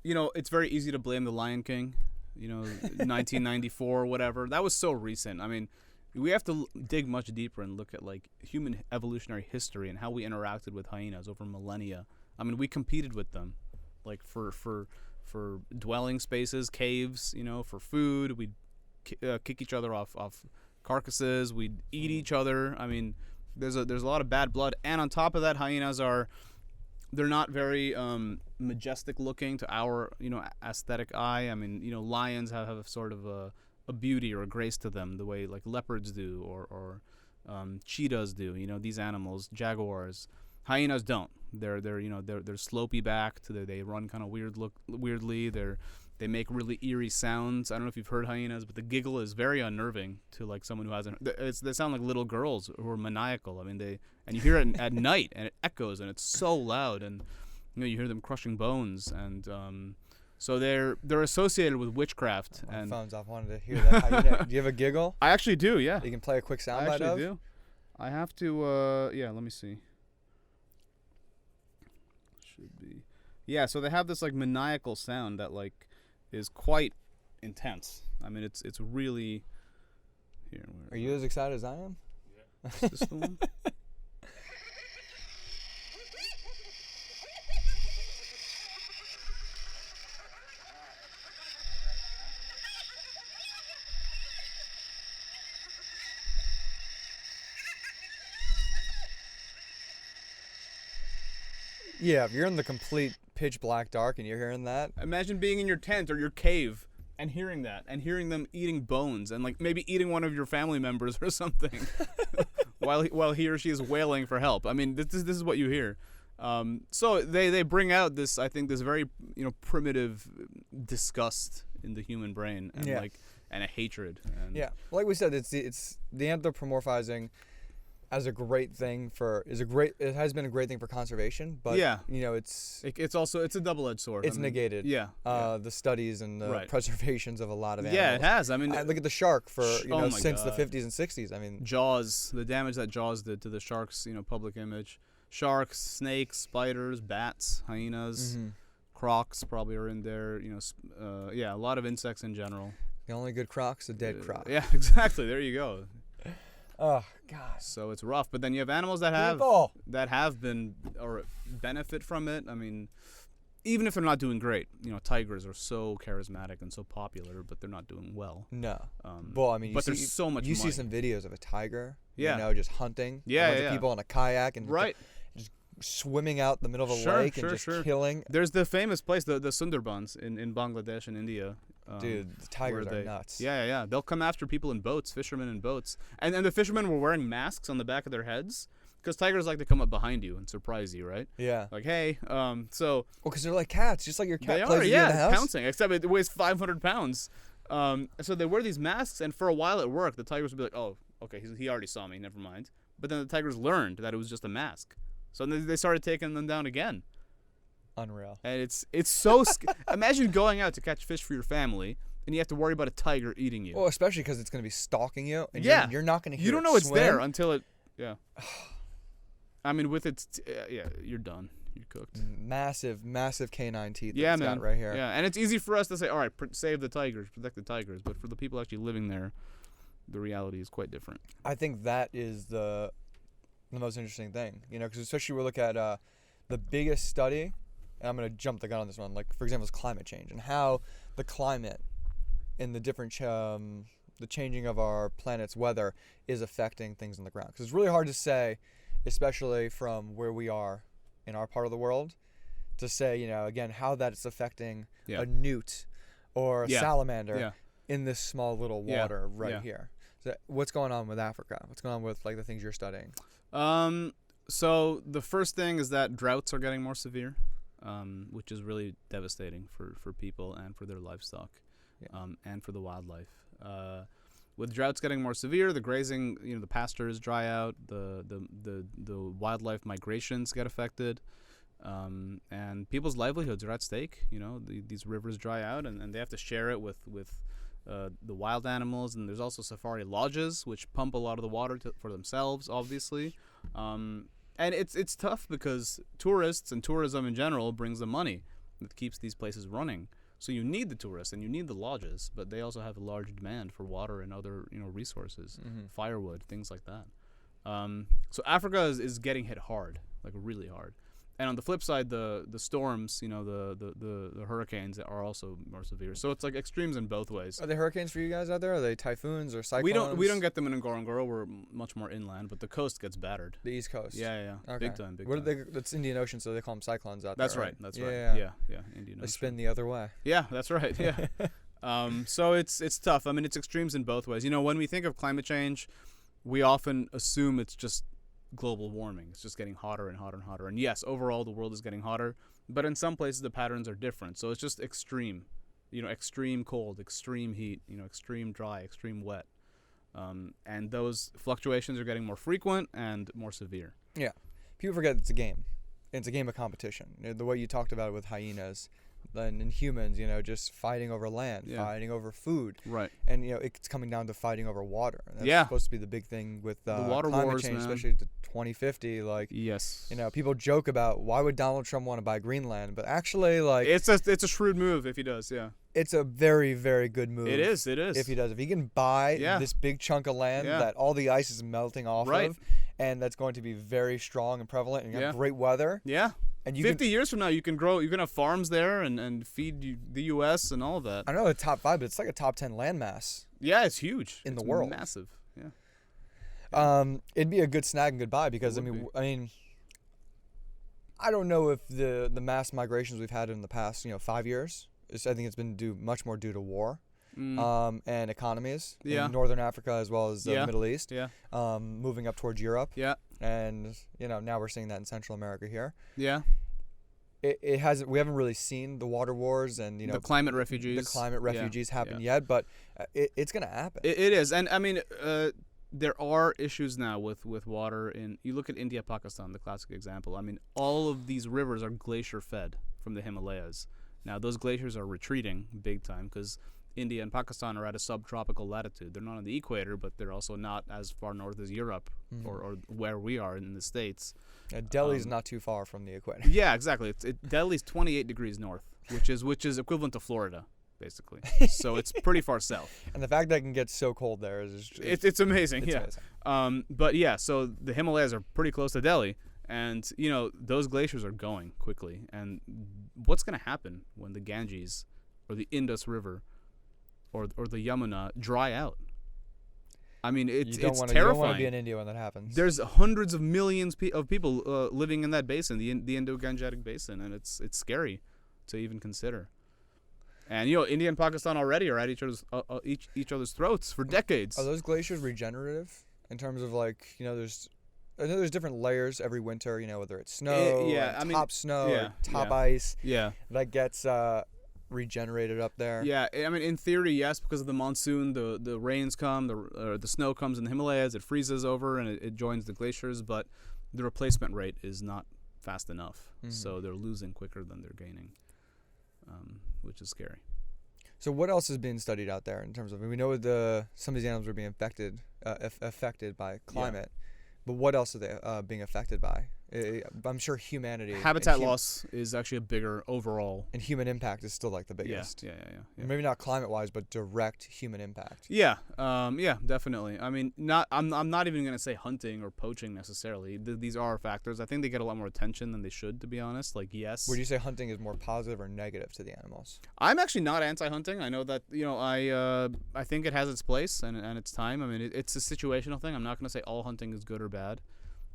it's very easy to blame the Lion King. 1994 or whatever. That was so recent. I mean, we have to dig much deeper and look at human evolutionary history and how we interacted with hyenas over millennia. I mean, we competed with them, for dwelling spaces, caves. For food, we'd kick each other off carcasses. We'd eat each other. I mean, there's a lot of bad blood. And on top of that, hyenas they're not very majestic looking to our aesthetic eye. I mean, lions have a sort of a beauty or a grace to them, the way leopards do or cheetahs do. These animals, jaguars. Hyenas don't. They're slopey backed. They run kind of weirdly. They make really eerie sounds. I don't know if you've heard hyenas, but the giggle is very unnerving to someone who hasn't. They sound like little girls who are maniacal. I mean, and you hear it at night, and it echoes, and it's so loud, and you hear them crushing bones, and so they're associated with witchcraft. My and phone's off. I wanted to hear that hyena. Do you have a giggle? I actually do. Yeah. You can play a quick soundbite of? I actually do. I have to. Let me see. Should be. Yeah. So they have this maniacal sound that is quite intense. I mean, it's really. Here. Are you as excited as I am? Yeah. Is this the one? Yeah, if you're in the complete pitch black dark and you're hearing that. Imagine being in your tent or your cave and hearing that, and hearing them eating bones, and maybe eating one of your family members or something, while he or she is wailing for help. I mean, this is what you hear. So they bring out this, I think, this very primitive disgust in the human brain, and and a hatred. And like we said, it's the anthropomorphizing as a great thing it has been a great thing for conservation, but it's also a double-edged sword. It's negated. The studies and the preservations of a lot of animals. Yeah, it has. I mean, look at the shark since God. the 50s and 60s. I mean, Jaws, the damage that Jaws did to the sharks, public image. Sharks, snakes, spiders, bats, hyenas, crocs probably are in there. A lot of insects in general. The only good croc's a dead croc. Yeah, exactly. There you go. Oh God. So it's rough, but then you have animals that have been or benefit from it. I mean, even if they're not doing great, tigers are so charismatic and so popular, but they're not doing well. No. Well, I mean, there's so much. You see some videos of a tiger, just hunting. Yeah, a bunch of people on a kayak and right. just swimming out the middle of a lake and just killing. There's the famous place, the Sundarbans in Bangladesh and India. Dude, the tigers are nuts. Yeah. They'll come after people in boats, fishermen in boats. And the fishermen were wearing masks on the back of their heads because tigers like to come up behind you and surprise you, right? Yeah. Hey, so... Well, because they're like cats, just like your cat they plays are, with you in the house. Pouncing, except it weighs 500 pounds. So they wear these masks, and for a while at work, the tigers would be like, oh, okay, he already saw me, never mind. But then the tigers learned that it was just a mask. So they started taking them down again. Unreal. And it's so imagine going out to catch fish for your family and you have to worry about a tiger eating you. Well, especially because it's going to be stalking you, and you're not going to hear you don't it know it's swim. there until it. Yeah. I mean, with its you're done. You're cooked. Massive canine teeth. Yeah, it's man. got right here. Yeah, and it's easy for us to say, all right, save the tigers, protect the tigers, but for the people actually living there, the reality is quite different. I think that is the most interesting thing, because especially we look at the biggest study, and I'm going to jump the gun on this one, like, for example, is climate change and how the climate and the different the changing of our planet's weather is affecting things on the ground. Because it's really hard to say, especially from where we are in our part of the world, to say, again, how that's affecting a newt or a salamander in this small little water here. So what's going on with Africa? What's going on with like the things you're studying? So the first thing is that droughts are getting more severe, which is really devastating for people and for their livestock, and for the wildlife. With droughts getting more severe, the grazing, the pastures dry out, the wildlife migrations get affected, and people's livelihoods are at stake. These rivers dry out, and they have to share it with the wild animals. And there's also safari lodges, which pump a lot of the water for themselves, obviously. And it's tough because tourists and tourism in general brings the money that keeps these places running. So you need the tourists and you need the lodges, but they also have a large demand for water and other resources, firewood, things like that. So Africa is getting hit hard, like really hard. And on the flip side, the storms, the hurricanes are also more severe. So it's like extremes in both ways. Are they hurricanes for you guys out there? Are they typhoons or cyclones? We don't get them in Ngorongoro. We're much more inland, but the coast gets battered. The East Coast. Yeah. Okay. Big time. That's Indian Ocean, so they call them cyclones out that's there. Right. That's right. Yeah. Indian Ocean. They spin the other way. Yeah, that's right. Yeah. So it's tough. I mean, it's extremes in both ways. When we think of climate change, we often assume it's just global warming. It's just getting hotter and hotter and hotter. And yes, overall the world is getting hotter, but in some places the patterns are different. So it's just extreme, extreme cold, extreme heat, extreme dry, extreme wet. And those fluctuations are getting more frequent and more severe. Yeah. People forget it's a game. It's a game of competition. The way you talked about it with hyenas and humans, just fighting over land, fighting over food. Right. And, it's coming down to fighting over water. And that's supposed to be the big thing with the water climate wars, change, man. especially to 2050. Like, yes. People joke about why would Donald Trump want to buy Greenland, but actually, like, it's a shrewd move if he does. Yeah. It's a very, very good move. It is. If he does. If he can buy this big chunk of land that all the ice is melting off of, and that's going to be very strong and prevalent, and you have great weather. Yeah. And 50 years from now, you can have farms there and feed the U.S. and all of that. I know the top 5, but it's like a top 10 landmass. Yeah, it's huge in the world. Massive. Yeah. It'd be a good snag and goodbye because I mean, I don't know if the mass migrations we've had in the past 5 years. I think it's been much more due to war. And economies in Northern Africa as well as the Middle East. Yeah. Moving up towards Europe. Yeah. And now we're seeing that in Central America here. Yeah. It hasn't. We haven't really seen the water wars and the climate refugees. The climate refugees happen yet, but it's gonna happen. It is, and I mean, there are issues now with water. You look at India, Pakistan, the classic example. I mean, all of these rivers are glacier fed from the Himalayas. Now those glaciers are retreating big time because India and Pakistan are at a subtropical latitude. They're not on the equator, but they're also not as far north as Europe or where we are in the States. Delhi's not too far from the equator. Yeah, exactly. Delhi's 28 degrees north, which is equivalent to Florida, basically. So it's pretty far south. And the fact that it can get so cold there is it's amazing. It's amazing. But yeah, so the Himalayas are pretty close to Delhi, and those glaciers are going quickly. And what's going to happen when the Ganges or the Indus River or the Yamuna dry out? I mean, it's terrifying. You don't want to be in India when that happens. There's hundreds of millions of people living in that basin, the Indo-Gangetic basin, and it's scary to even consider. And India and Pakistan already are at each other's throats for decades. Are those glaciers regenerative in terms of I know there's different layers every winter. Whether it's snow, top snow, or top ice. Yeah, that gets regenerated up there. Yeah, I mean, in theory, yes, because of the monsoon, the rains come, the snow comes in the Himalayas, it freezes over and it joins the glaciers, but the replacement rate is not fast enough. So they're losing quicker than they're gaining, which is scary. So what else is being studied out there in terms of, we know some of these animals are being affected by climate, but what else are they being affected by? I'm sure humanity. Habitat loss is actually a bigger overall. And human impact is still like the biggest. Yeah. Maybe not climate-wise, but direct human impact. Yeah, definitely. I mean, I'm not even going to say hunting or poaching necessarily. These are factors. I think they get a lot more attention than they should, to be honest. Like, yes. Would you say hunting is more positive or negative to the animals? I'm actually not anti-hunting. I know that, I think it has its place and its time. I mean, it's a situational thing. I'm not going to say all hunting is good or bad.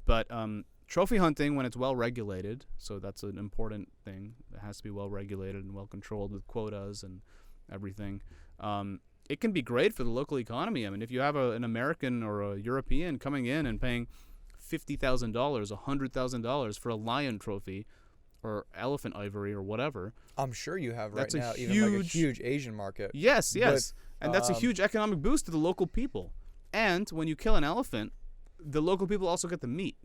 But trophy hunting, when it's well regulated, so that's an important thing. It has to be well regulated and well controlled with quotas and everything. It can be great for the local economy. I mean, if you have an American or a European coming in and paying $50,000, $100,000 for a lion trophy or elephant ivory or whatever. I'm sure you have that's right now even like a huge Asian market. Yes. And that's a huge economic boost to the local people. And when you kill an elephant, the local people also get the meat.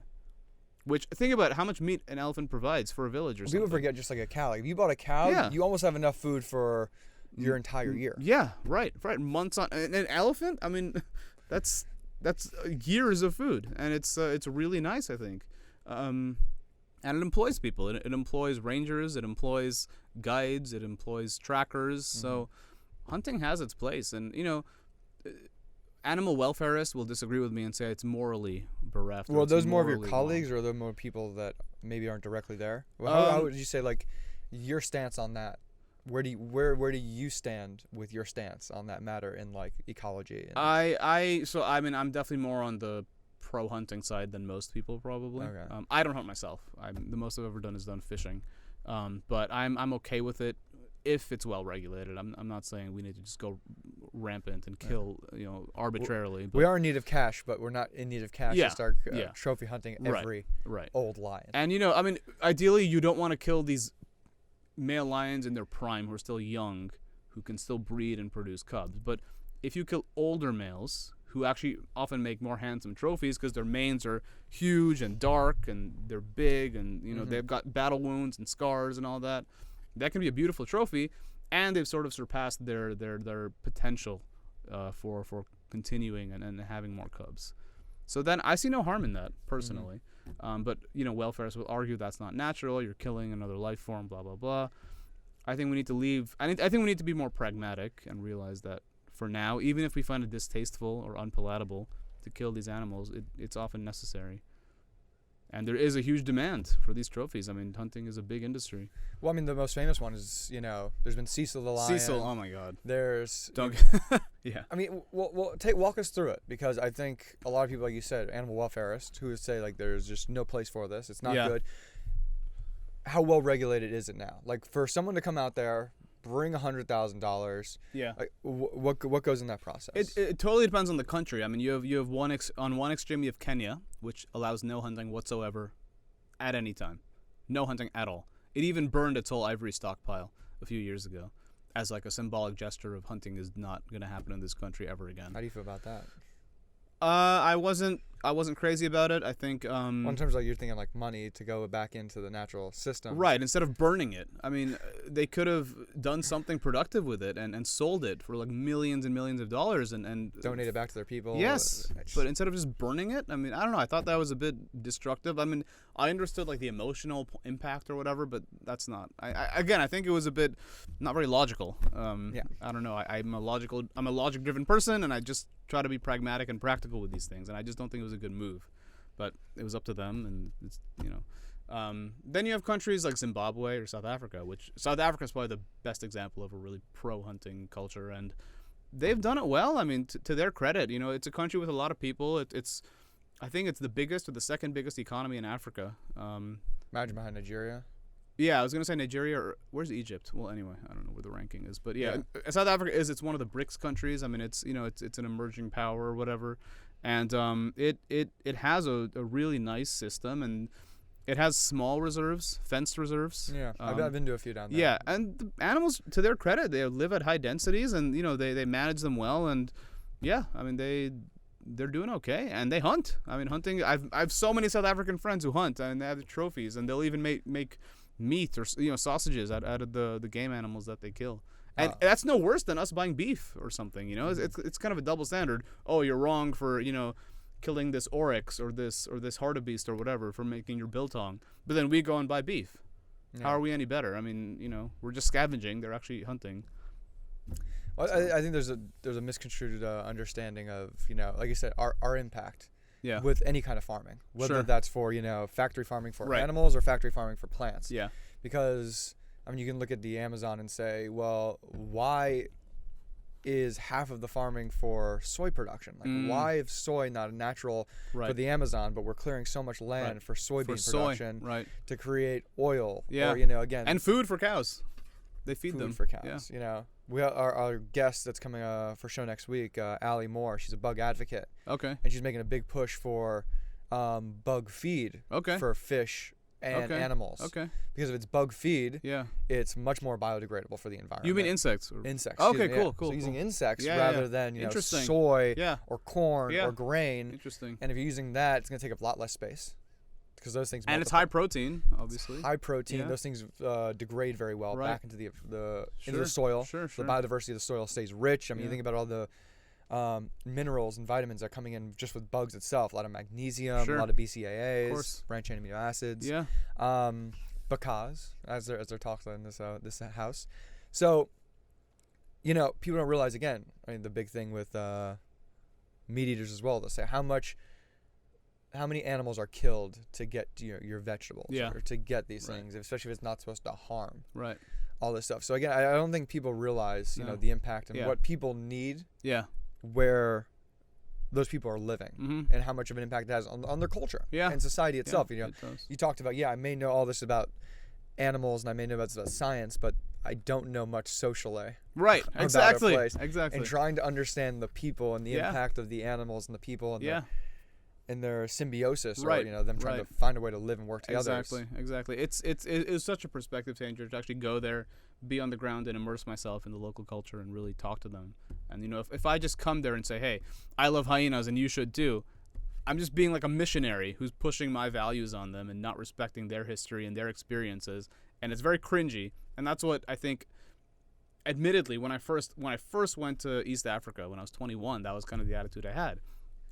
Which, think about how much meat an elephant provides for a village or something. People forget just like a cow. Like if you bought a cow, you almost have enough food for your entire year. Yeah, right. Months on an elephant. I mean, that's years of food, and it's really nice, I think. And it employs people. It employs rangers. It employs guides. It employs trackers. So, hunting has its place, and animal welfareists will disagree with me and say it's morally bereft. Well, are those more of your colleagues, or are there more people that maybe aren't directly there? Well, how would you say, like, your stance on that? Where do you stand with your stance on that matter in like ecology? I'm definitely more on the pro hunting side than most people probably. Okay. I don't hunt myself. The most I've ever done is done fishing, but I'm okay with it if it's well regulated. I'm not saying we need to just go rampant and kill arbitrarily. We are in need of cash, but we're not in need of cash to start trophy hunting every old lion. And ideally you don't want to kill these male lions in their prime who are still young, who can still breed and produce cubs. But if you kill older males who actually often make more handsome trophies because their manes are huge and dark and they're big and they've got battle wounds and scars and all that, that can be a beautiful trophy, and they've sort of surpassed their potential for continuing and having more cubs. So then I see no harm in that personally. But welfareists will argue that's not natural. You're killing another life form. Blah blah blah. I think we need to leave. I think we need to be more pragmatic and realize that for now, even if we find it distasteful or unpalatable to kill these animals, it's often necessary. And there is a huge demand for these trophies. I mean, hunting is a big industry. Well, I mean, the most famous one is, there's been Cecil the lion. Cecil, oh my God. There's... Yeah. I mean, walk us through it, because I think a lot of people, like you said, animal welfareists, who would say, like, there's just no place for this. It's not good. How well regulated is it now? Like, for someone to come out there, bring $100,000. Yeah. Like, what goes in that process? It totally depends on the country. I mean, you have on one extreme you have Kenya, which allows no hunting whatsoever, at any time, no hunting at all. It even burned its whole ivory stockpile a few years ago, as like a symbolic gesture of hunting is not going to happen in this country ever again. How do you feel about that? I wasn't crazy about it. I think well, in terms of like, you're thinking like money to go back into the natural system. Right, instead of burning it. I mean, they could have done something productive with it and sold it for like millions and millions of dollars and donate it back to their people. Yes, but instead of just burning it, I mean, I don't know. I thought that was a bit destructive. I mean, I understood like the emotional impact or whatever, but that's not. I think it was a bit not very logical. I don't know. I'm a logic-driven person, and I just try to be pragmatic and practical with these things, and I just don't think it was a good move. But it was up to them, and it's, then you have countries like Zimbabwe or South Africa, which South Africa is probably the best example of a really pro-hunting culture, and they've done it well. I mean, to their credit, it's a country with a lot of people. I think it's the biggest or the second biggest economy in Africa. Imagine behind Nigeria. Yeah, I was gonna say Nigeria. Or where's Egypt? Well, anyway, I don't know where the ranking is, but yeah. South Africa it's one of the BRICS countries. I mean, it's an emerging power or whatever, and it has a really nice system, and it has small reserves, fenced reserves. Yeah, I've been to a few down there. Yeah, and the animals, to their credit, they live at high densities, and they manage them well, and yeah, I mean they're doing okay, and they hunt. I mean, hunting. I've so many South African friends who hunt, and they have the trophies, and they'll even make meat or sausages out of the game animals that they kill. And that's no worse than us buying beef or something. It's kind of a double standard. Oh, you're wrong for killing this oryx or this hartebeest or whatever for making your biltong, but then we go and buy beef. Yeah. How are we any better? I mean, we're just scavenging. They're actually hunting. Well, I think there's a misconstrued understanding of like you said, our impact. Yeah. With any kind of farming, whether that's for factory farming for animals or factory farming for plants. Yeah. Because you can look at the Amazon and say, well, why is half of the farming for soy production? Like, why is soy not a natural for the Amazon, but we're clearing so much land for soybean production to create oil? Yeah. Or, again, and food for cows. They feed them. Food for cows. Yeah. We our guest that's coming for show next week, Allie Moore. She's a bug advocate. Okay. And she's making a big push for bug feed for fish and animals. Okay. Because if it's bug feed, it's much more biodegradable for the environment. You mean insects? Insects. Okay, cool. So using insects rather than soy or corn or grain. Interesting. And if you're using that, it's going to take up a lot less space. Because those things and it's high protein, obviously. It's high protein. Those things degrade very well back into the into the soil. Sure. The biodiversity of the soil stays rich. I mean, you think about all the minerals and vitamins that are coming in just with bugs itself. A lot of magnesium, a lot of BCAAs, branched-chain amino acids. Yeah. Because as they're talked about in this house, so people don't realize again. I mean, the big thing with meat eaters as well. They'll say how many animals are killed to get your vegetables or to get these things, especially if it's not supposed to harm. Right. All this stuff. So again, I don't think people realize the impact and what people need. Yeah. Where those people are living and how much of an impact it has on their culture and society itself. It you talked about I may know all this about animals and I may know about science, but I don't know much socially. Right. Exactly. Exactly. And trying to understand the people and the impact of the animals and the people and their symbiosis, or them trying to find a way to live and work together. Exactly. It's such a perspective changer to actually go there, be on the ground, and immerse myself in the local culture and really talk to them. And if I just come there and say, hey, I love hyenas and you should too, I'm just being like a missionary who's pushing my values on them and not respecting their history and their experiences, and it's very cringy. And that's what I think. Admittedly, when I first went to East Africa when I was 21, that was kind of the attitude I had.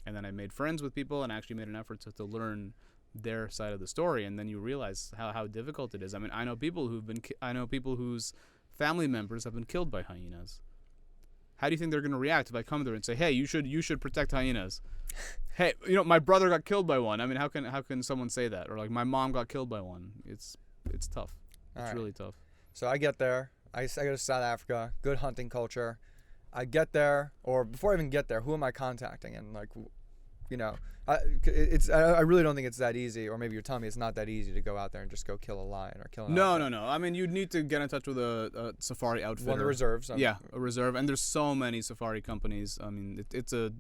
And then I made friends with people and actually made an effort to learn their side of the story. And then you realize how difficult it is. I mean, I know people whose family members have been killed by hyenas. How do you think they're going to react if I come there and say, "Hey, you should protect hyenas"? Hey, my brother got killed by one. I mean, how can someone say that? Or like my mom got killed by one. It's tough. It's really tough. So I get there. I go to South Africa. Good hunting culture. I get there, or before I even get there, who am I contacting? And I really don't think it's that easy. Or maybe you're telling me it's not that easy to go out there and just go kill a lion or kill an elephant. No. I mean, you'd need to get in touch with a safari outfitter. One of the reserves. A reserve. And there's so many safari companies. I mean, it's a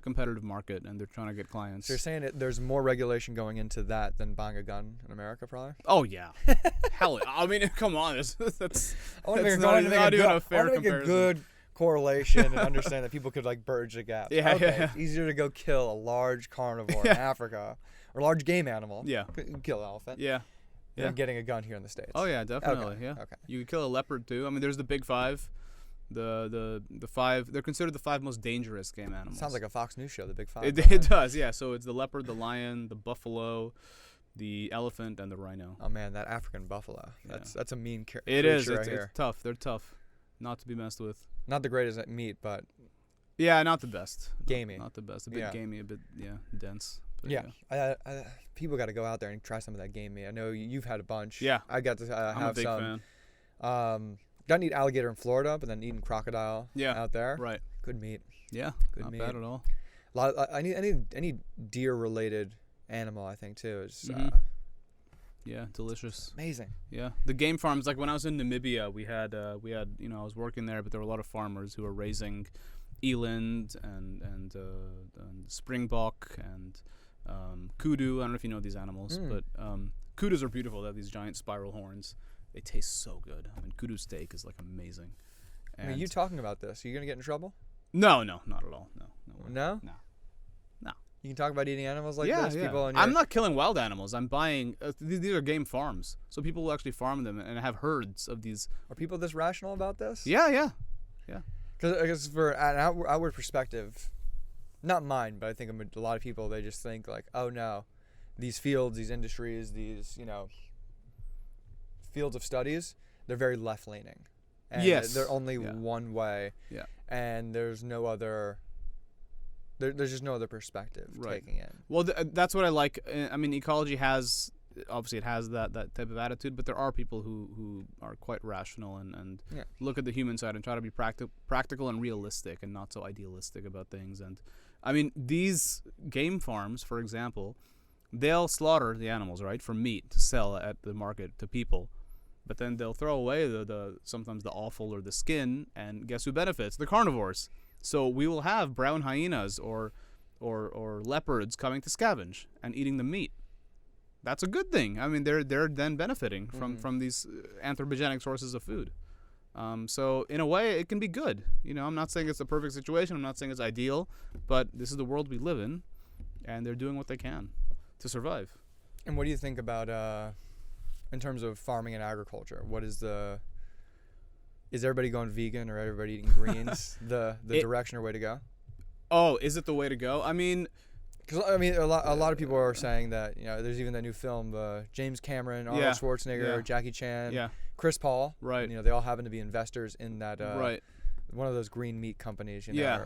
competitive market, and they're trying to get clients. So you're saying there's more regulation going into that than buying a gun in America, probably? Oh yeah, hell, I mean, come on, that's not even a fair comparison. A good correlation and understand that people could bridge the gap. It's easier to go kill a large carnivore in Africa or a large game animal. Yeah, kill an elephant. Than getting a gun here in the States. Oh yeah, definitely. Okay. You could kill a leopard too. I mean, there's the big five. The five, they're considered the five most dangerous game animals. Sounds like a Fox News show, the big five. It does, yeah. So it's the leopard, the lion, the buffalo, the elephant, and the rhino. Oh man, that African buffalo. That's a mean creature. It is. It's tough. They're tough. Not to be messed with. Not the greatest at meat, but not the best. Gamey. Not the best. A bit gamey, a bit dense. But people got to go out there and try some of that game meat. I know you've had a bunch. Yeah. I got to have some. I'm a big fan. Got to eat alligator in Florida, but then eating crocodile out there. Right. Good meat. Yeah. Good not meat. Bad at all. I need any deer-related animal, I think, too. It's, yeah, delicious. Amazing. Yeah. The game farms, like when I was in Namibia, we had I was working there, but there were a lot of farmers who were raising eland and springbok and kudu. I don't know if you know these animals, but kudus are beautiful. They have these giant spiral horns. They taste so good. I mean, kudu steak is amazing. I mean, you talking about this? Are you gonna get in trouble? No, not at all. No way. No? No. You can talk about eating animals like Yeah, this? yeah. People I'm not killing wild animals. I'm buying. These are game farms, so people will actually farm them and have herds of these. Are people this rational about this? Yeah. Because I guess for an outward perspective, not mine, but I think a lot of people, they just think like, oh no, these fields, these industries, these, fields of studies, they're very left-leaning. And Yes. they're only one way. Yeah. And there's no other... There's just no other perspective taking in. Well, that's what I like. I mean, ecology has, obviously it has that type of attitude, but there are people who are quite rational and look at the human side and try to be practical and realistic and not so idealistic about things. And I mean, these game farms, for example, they'll slaughter the animals, right, for meat to sell at the market to people. But then they'll throw away sometimes the offal or the skin, and guess who benefits? The carnivores. So we will have brown hyenas or leopards coming to scavenge and eating the meat. That's a good thing. I mean, they're then benefiting from these anthropogenic sources of food. So in a way, it can be good. I'm not saying it's a perfect situation. I'm not saying it's ideal, but this is the world we live in, and they're doing what they can to survive. And what do you think about in terms of farming and agriculture? Is everybody going vegan or everybody eating greens the direction or way to go? Oh, is it the way to go? I mean, because a lot of people are saying that there's even that new film, James Cameron, Arnold Schwarzenegger, Jackie Chan, Chris Paul. Right. They all happen to be investors in that. Right. One of those green meat companies. Yeah.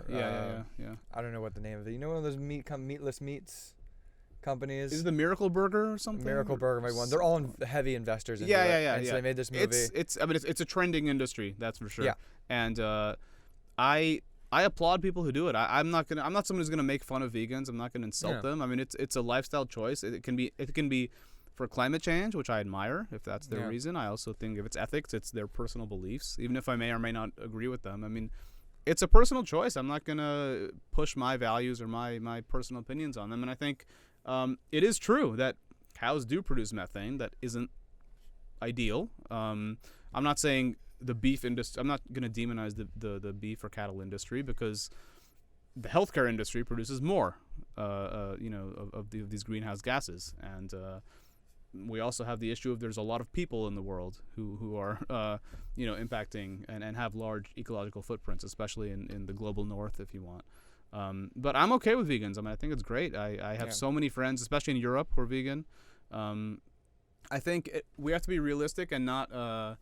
I don't know what the name of it. One of those meatless meats companies. Is it the Miracle Burger or something? Miracle Burger might be one. They're all heavy investors into it. And so they made this movie. It's a trending industry, that's for sure. Yeah. And I applaud people who do it. I'm not someone who's gonna make fun of vegans. I'm not gonna insult them. I mean, it's a lifestyle choice. It can be for climate change, which I admire if that's their reason. I also think if it's ethics, it's their personal beliefs, even if I may or may not agree with them. I mean, it's a personal choice. I'm not gonna push my values or my personal opinions on them. And I think it is true that cows do produce methane that isn't ideal. I'm not saying the beef industry. I'm not going to demonize the beef or cattle industry, because the healthcare industry produces more, of these greenhouse gases. And we also have the issue of there's a lot of people in the world who are, impacting and have large ecological footprints, especially in the global north, if you want. But I'm okay with vegans. I mean, I think it's great. I have so many friends, especially in Europe, who are vegan. I think we have to be realistic and not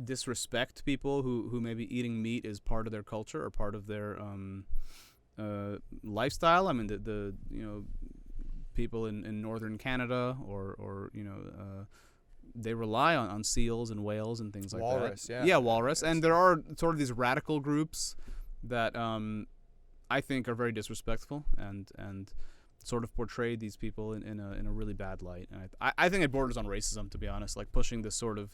disrespect people who maybe eating meat is part of their culture or part of their lifestyle. I mean, the people in northern Canada or they rely on seals and whales and things like walrus, that. Yeah, walrus. And there are sort of these radical groups that I think are very disrespectful and sort of portray these people in a really bad light. And I think it borders on racism, to be honest, like pushing this sort of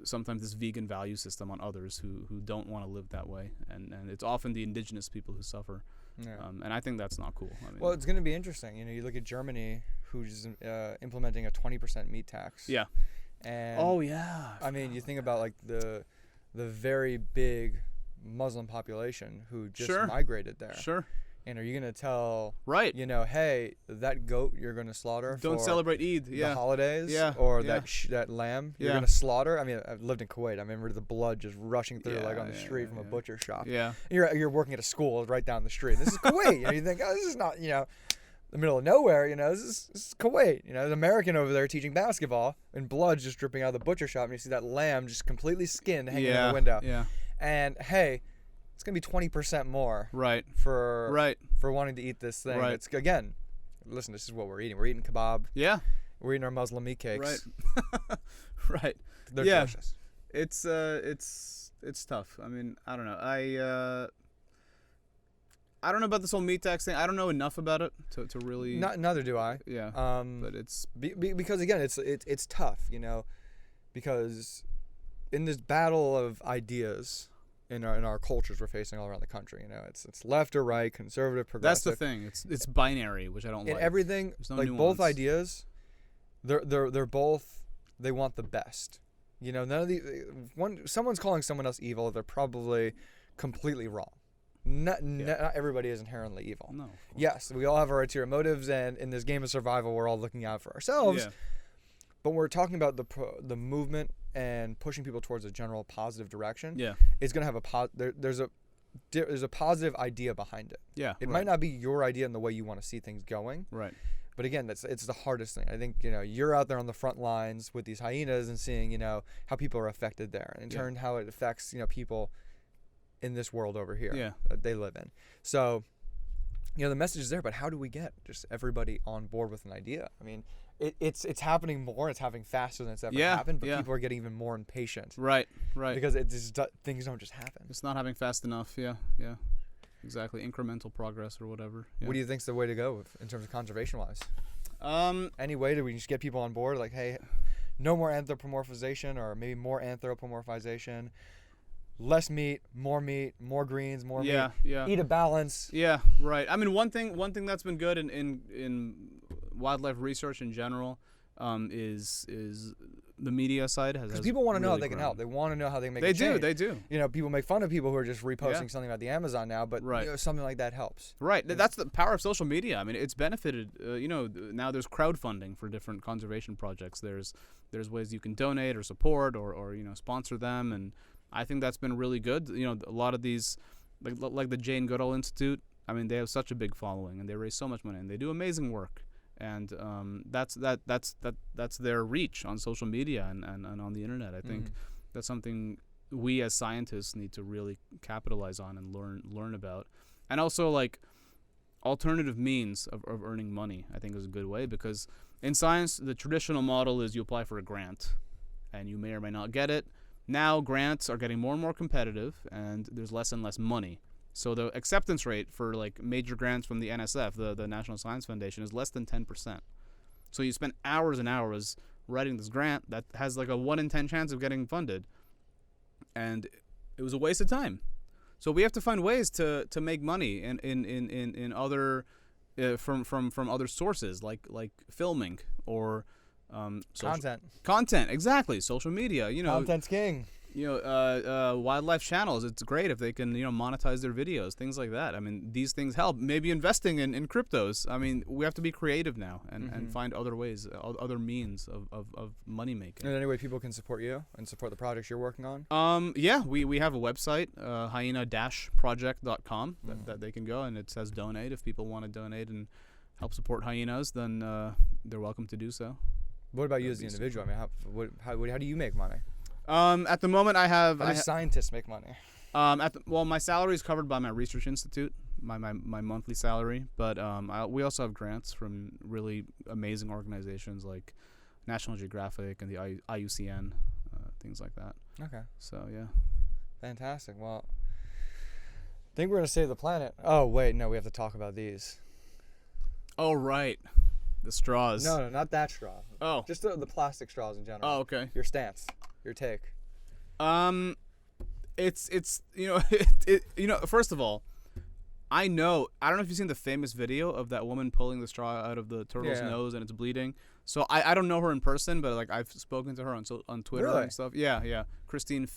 sometimes this vegan value system on others who don't want to live that way. And it's often the indigenous people who suffer. Yeah. And I think that's not cool. I mean, well, it's going to be interesting. You look at Germany, who's implementing a 20% meat tax. Yeah. And I mean, you think about like the very big Muslim population who just migrated there. Sure. And are you going to tell, right? Hey, that goat you're going to slaughter don't for celebrate Eid, the holidays, or that lamb you're going to slaughter? I mean, I've lived in Kuwait. I remember the blood just rushing through on the street from a butcher shop. Yeah. You're working at a school right down the street. This is Kuwait. You think, this is not, the middle of nowhere. This is Kuwait. There's an American over there teaching basketball, and blood just dripping out of the butcher shop, and you see that lamb just completely skinned hanging in the window. Yeah. And hey, it's gonna be 20% more. Right. For wanting to eat this thing. Right. It's again, listen. This is what we're eating. We're eating kebab. Yeah. We're eating our Muslim meat cakes. Right. Right. They're delicious. It's tough. I mean, I don't know. I don't know about this whole meat tax thing. I don't know enough about it to really. Neither do I. Yeah. But it's because again, it's tough, because in this battle of ideas in our cultures we're facing all around the country, it's left or right, conservative, progressive. That's the thing. It's binary, which I don't like. Everything, no like nuance. Both ideas, they're both, they want the best. None of someone's calling someone else evil, they're probably completely wrong. not everybody is inherently evil. No. Yes, we all have our ulterior motives, and in this game of survival, we're all looking out for ourselves. Yeah. But we're talking about the movement and pushing people towards a general positive direction. Yeah. It's gonna have there's a positive idea behind it. Yeah. It might not be your idea in the way you want to see things going. Right. But again, it's the hardest thing. I think, you're out there on the front lines with these hyenas and seeing, how people are affected there. And in turn, how it affects, people in this world over here that they live in. So, the message is there, but how do we get just everybody on board with an idea? I mean, it's happening more. It's happening faster than it's ever happened, but people are getting even more impatient. Right. Because things don't just happen. It's not happening fast enough. Yeah. Exactly. Incremental progress or whatever. Yeah. What do you think's the way to go in terms of conservation-wise? Any way that we just get people on board? Like, hey, no more anthropomorphization, or maybe more anthropomorphization. Less meat, more greens, more meat. Yeah. Eat a balance. Yeah. Right. I mean, one thing that's been good in wildlife research in general is the media side has. Because people want to know really how they can grown. help. They want to know how they can make They a change. They do. People make fun of people who are just reposting something about the Amazon now, but something like that helps. Right. That's the power of social media. I mean, it's benefited. Now there's crowdfunding for different conservation projects. There's ways you can donate or support or sponsor them, and I think that's been really good. A lot of these, like the Jane Goodall Institute. I mean, they have such a big following, and they raise so much money, and they do amazing work. And that's their reach on social media and on the internet. I think that's something we as scientists need to really capitalize on and learn about. And also, like, alternative means of earning money, I think, is a good way, because in science, the traditional model is you apply for a grant, and you may or may not get it. Now grants are getting more and more competitive, and there's less and less money. So the acceptance rate for like major grants from the NSF, the National Science Foundation, is less than 10%. So you spend hours and hours writing this grant that has like a 1 in 10 chance of getting funded, and it was a waste of time. So we have to find ways to make money in other from other sources like filming or content. Exactly. Social media. Content's king. Wildlife channels. It's great if they can, monetize their videos, things like that. I mean, these things help. Maybe investing in cryptos. I mean, we have to be creative now and find other ways, other means of money making. And any way people can support you and support the projects you're working on? We have a website, hyena-project.com that they can go, and it says donate. If people want to donate and help support hyenas, then they're welcome to do so. What about you as the individual? I mean, how do you make money? At the moment, How do scientists make money? My salary is covered by my research institute, my monthly salary. But we also have grants from really amazing organizations like National Geographic and the IUCN, things like that. Okay. So yeah. Fantastic. Well, I think we're gonna save the planet. Oh wait, no, we have to talk about these. Oh right, the straws. No, not that straw. Oh. Just the plastic straws in general. Oh, okay. Your stance. Your take. It's first of all, I don't know if you've seen the famous video of that woman pulling the straw out of the turtle's nose and it's bleeding. So I don't know her in person, but like I've spoken to her on Twitter and stuff. Yeah. Christine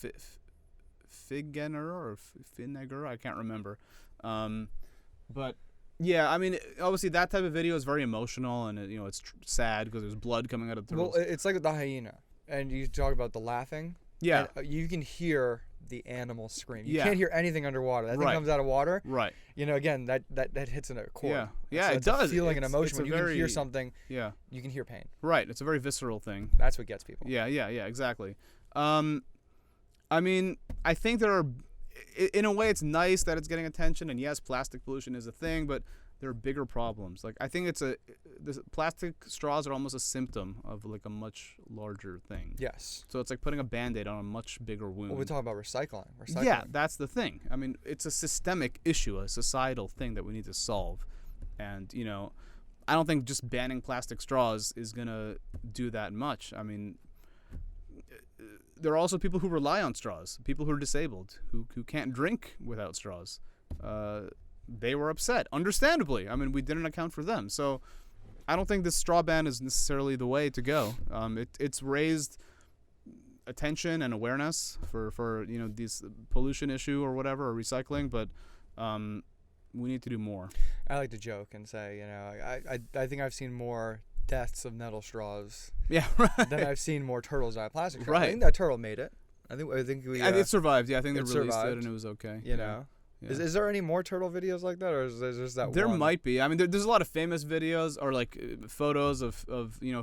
Figgener or Finnegar, I can't remember. But yeah, I mean, obviously that type of video is very emotional, and it's sad because there's blood coming out of the turtles. Well, it's like the hyena. And you talk about the laughing. Yeah. And you can hear the animal scream. You Yeah. can't hear anything underwater. That thing comes out of water. Right. Again, that hits in a chord. Yeah. Yeah, so it it's does. A feeling and emotion. It's when you can hear something, you can hear pain. Right. It's a very visceral thing. That's what gets people. Yeah, exactly. I mean, I think there are, in a way, it's nice that it's getting attention, and yes, plastic pollution is a thing, but there are bigger problems. Like, I think the plastic straws are almost a symptom of like a much larger thing. Yes. So it's like putting a Band-Aid on a much bigger wound. Well, we talk about recycling. Yeah, that's the thing. I mean, it's a systemic issue, a societal thing that we need to solve. And, I don't think just banning plastic straws is going to do that much. I mean, there are also people who rely on straws, people who are disabled, who can't drink without straws. They were upset, understandably. I mean, we didn't account for them. So I don't think this straw ban is necessarily the way to go. It's raised attention and awareness for this pollution issue or whatever, or recycling, but We need to do more. I like to joke and say, I think I've seen more deaths of nettle straws Yeah, right. than I've seen more turtles die of plastic straws. Right. I think that turtle made it. I think we. It survived. Yeah, I think they it released survived, it and it was okay. You know. Yeah. Is there any more turtle videos like that, or is there just that There one? might be. I mean, there's a lot of famous videos or like photos of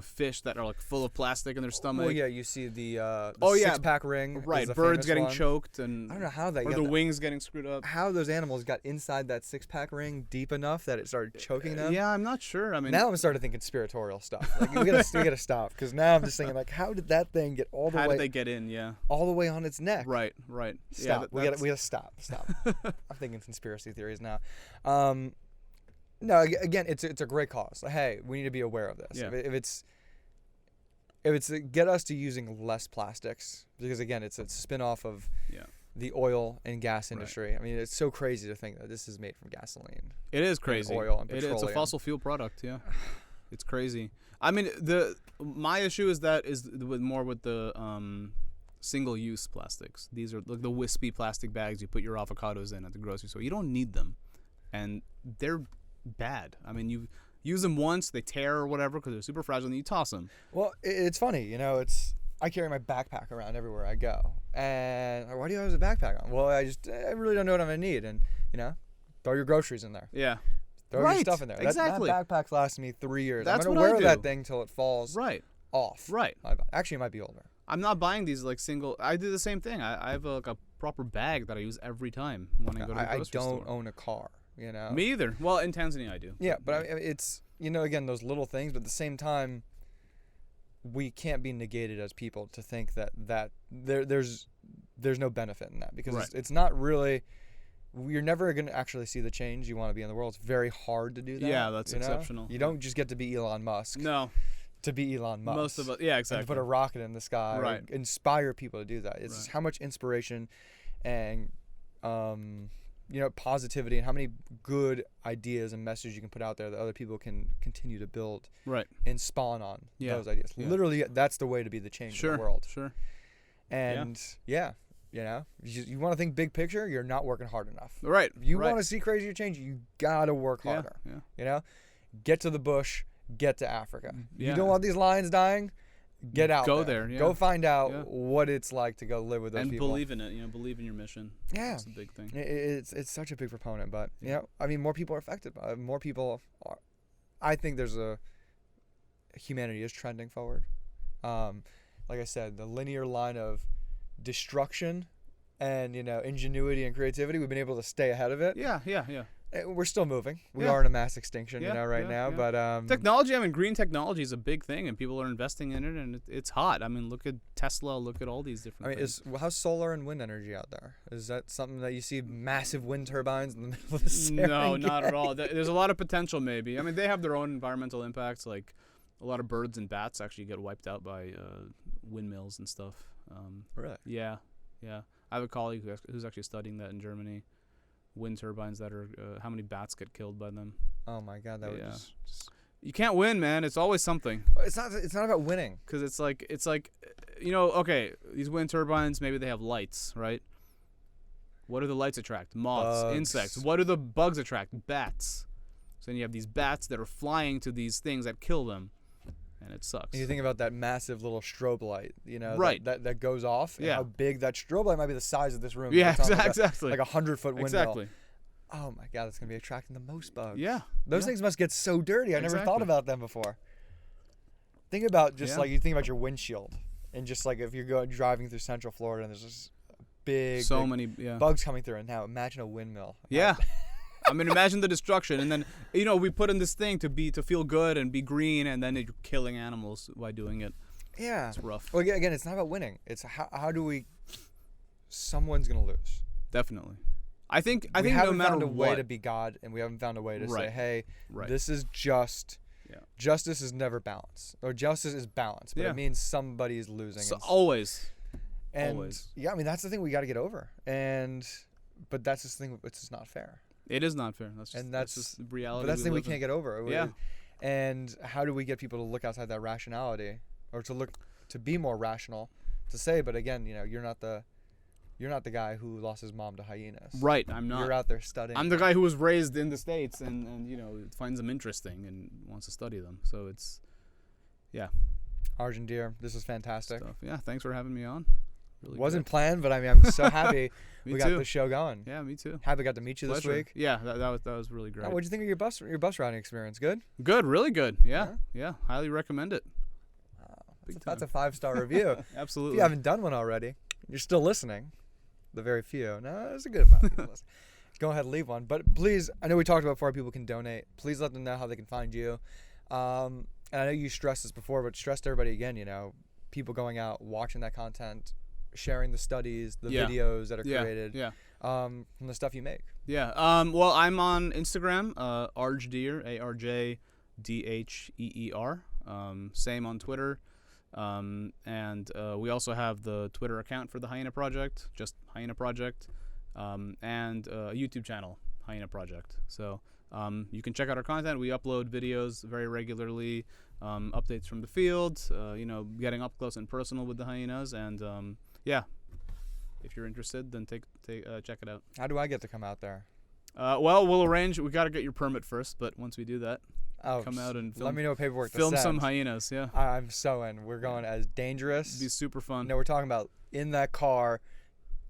fish that are like full of plastic in their stomach. Well, yeah, you see the Oh, yeah. six-pack ring. is Right, the birds famous getting one. choked and I don't know how they or got the that- wings getting screwed up. how those animals got inside that six-pack ring deep enough that it started choking them. Yeah, I'm not sure. I mean, Now I'm starting to think conspiratorial stuff. Like we gotta stop, because now I'm just thinking like, how did that thing get all the how way did they get in? Yeah. all the way on its neck? Right. Stop. Yeah, we gotta stop. I'm thinking conspiracy theories now. No, again, it's a great cause. Like, hey, we need to be aware of this. Yeah. If it's to get us to using less plastics, because again, it's a spin-off of the oil and gas industry. Right. I mean, it's so crazy to think that this is made from gasoline. It is crazy. Oil and It's a petroleum. fossil fuel product. Yeah. It's crazy. I mean, my issue is with the single-use plastics. These are like the wispy plastic bags you put your avocados in at the grocery store. You don't need them, and they're bad. I mean, you use them once, they tear or whatever because they're super fragile, and you toss them. Well, it's funny, I carry my backpack around everywhere I go, and why do you have a backpack on? Well, I really don't know what I'm gonna need, and throw your groceries in there. Yeah. Throw your Right, stuff in there. exactly. That backpack's lasted me 3 years. That's I'm gonna what I wear do. that thing till it falls Right. off. Right. Actually, it might be older. I'm not buying these like single. I do the same thing. I have like a proper bag that I use every time when I go to the I grocery store. don't own a car. Me either. Well, in Tanzania I do. Yeah, but it's again, those little things, but at the same time, we can't be negated as people to think that there's no benefit in that, because Right. it's not really. You're never going to actually see the change you want to be in the world. It's very hard to do that. Yeah, that's exceptional. You don't just get to be Elon Musk. No. To be Elon Musk. Most of us. Yeah, exactly. And to put a rocket in the sky. Right. Or inspire people to do that. It's Right. how much inspiration and positivity, and how many good ideas and messages you can put out there that other people can continue to build Right. and spawn on those ideas. Yeah. Literally, that's the way to be the change in the world. Sure. And you want to think big picture, you're not working hard enough. Right. If you right. want to see crazier change, you gotta work harder. Yeah. Get to the bush, get to Africa. Yeah. You don't want these lions dying, get out Go there. there, yeah. Go find out Yeah. what it's like to go live with those And people. believe in it. Believe in your mission. Yeah. That's the big thing. It's such a big proponent, but more people are affected by it. More people are. I think humanity is trending forward. Like I said, the linear line of destruction and ingenuity and creativity, we've been able to stay ahead of it. Yeah. We're still moving. We Yeah. are in a mass extinction, right now. Yeah. But technology. I mean, green technology is a big thing, and people are investing in it, and it's hot. I mean, look at Tesla. Look at all these different. things. How's solar and wind energy out there? Is that something that you see massive wind turbines in the middle of the Serengeti? No, not at all. There's a lot of potential, maybe. I mean, they have their own environmental impacts. Like a lot of birds and bats actually get wiped out by windmills and stuff. Really? Yeah. I have a colleague who's actually studying that in Germany. Wind turbines that are how many bats get killed by them. Oh my God, that would just You can't win, man. It's always something. It's not about winning. Because it's like okay, these wind turbines, maybe they have lights, right? What do the lights attract? Moths, Bugs. insects. What do the bugs attract? Bats. So then you have these bats that are flying to these things that kill them, and it sucks. And you think about that massive little strobe light, Right. that goes off. And Yeah. how big that strobe light might be, the size of this room. Yeah, It's on exactly. Like a 100-foot windmill. Exactly. Oh my God, that's gonna be attracting the most bugs. Yeah. Those yeah. things must get so dirty. I never thought Exactly. about them before. Think about just Yeah. like you think about your windshield, and just like if you're driving through Central Florida and there's just big many bugs coming through, and now imagine a windmill. Yeah. I mean, imagine the destruction, and then we put in this thing to feel good and be green, and then you're killing animals by doing it. Yeah. It's rough. Well, again, it's not about winning. It's how do we? Someone's gonna lose. Definitely. I think we no haven't matter found a way what. to be God, and we haven't found a way to say, Right. hey, Right. this is just. Yeah. Justice is never balance, or justice is balance, but Yeah. it means somebody is losing. So, and always. And Always. yeah, I mean that's the thing we got to get over, but that's just the thing. It's just not fair, It is not fair. That's just, and that's just the reality. But that's the thing we live in. can't get over. Yeah. And how do we get people to look outside that rationality, or to be more rational, to say, but again, you're not the You're not the guy who lost his mom to hyenas. Right, I'm not. You're out there studying. I'm the guy who was raised in the States and finds them interesting and wants to study them. So it's, yeah. Arjun Dheer, this is fantastic. Stuff. Yeah, thanks for having me on. Really Wasn't good. planned, but I mean, I'm so happy we got too. the show going. Yeah, me too. Happy I got to meet you Pleasure. this week. Yeah, that was really great. What'd you think of your bus riding experience? Good? Good, really good. Yeah, highly recommend it. That's a 5-star review. If Absolutely. you haven't done one already, you're still listening. The very few. No, there's a good amount of people listening. Go ahead and leave one. But please, I know we talked about before people can donate. Please let them know how they can find you. And I know you stressed this before, but stress to everybody again, people going out, watching that content, sharing the studies, the videos that are created, from the stuff you make. Yeah. Well, I'm on Instagram, Arj Dheer, ARJDHEER. Same on Twitter. And we also have the Twitter account for the Hyena Project, just Hyena Project, and a YouTube channel, Hyena Project. So you can check out our content. We upload videos very regularly, updates from the field, getting up close and personal with the hyenas. And if you're interested, then check it out. How do I get to come out there? Well, we'll arrange. We got to get your permit first, but once we do that, come out and let me know what paperwork to film send. some hyenas. Yeah, I'm so in. We're going as dangerous. It'd be super fun. We're talking about in that car,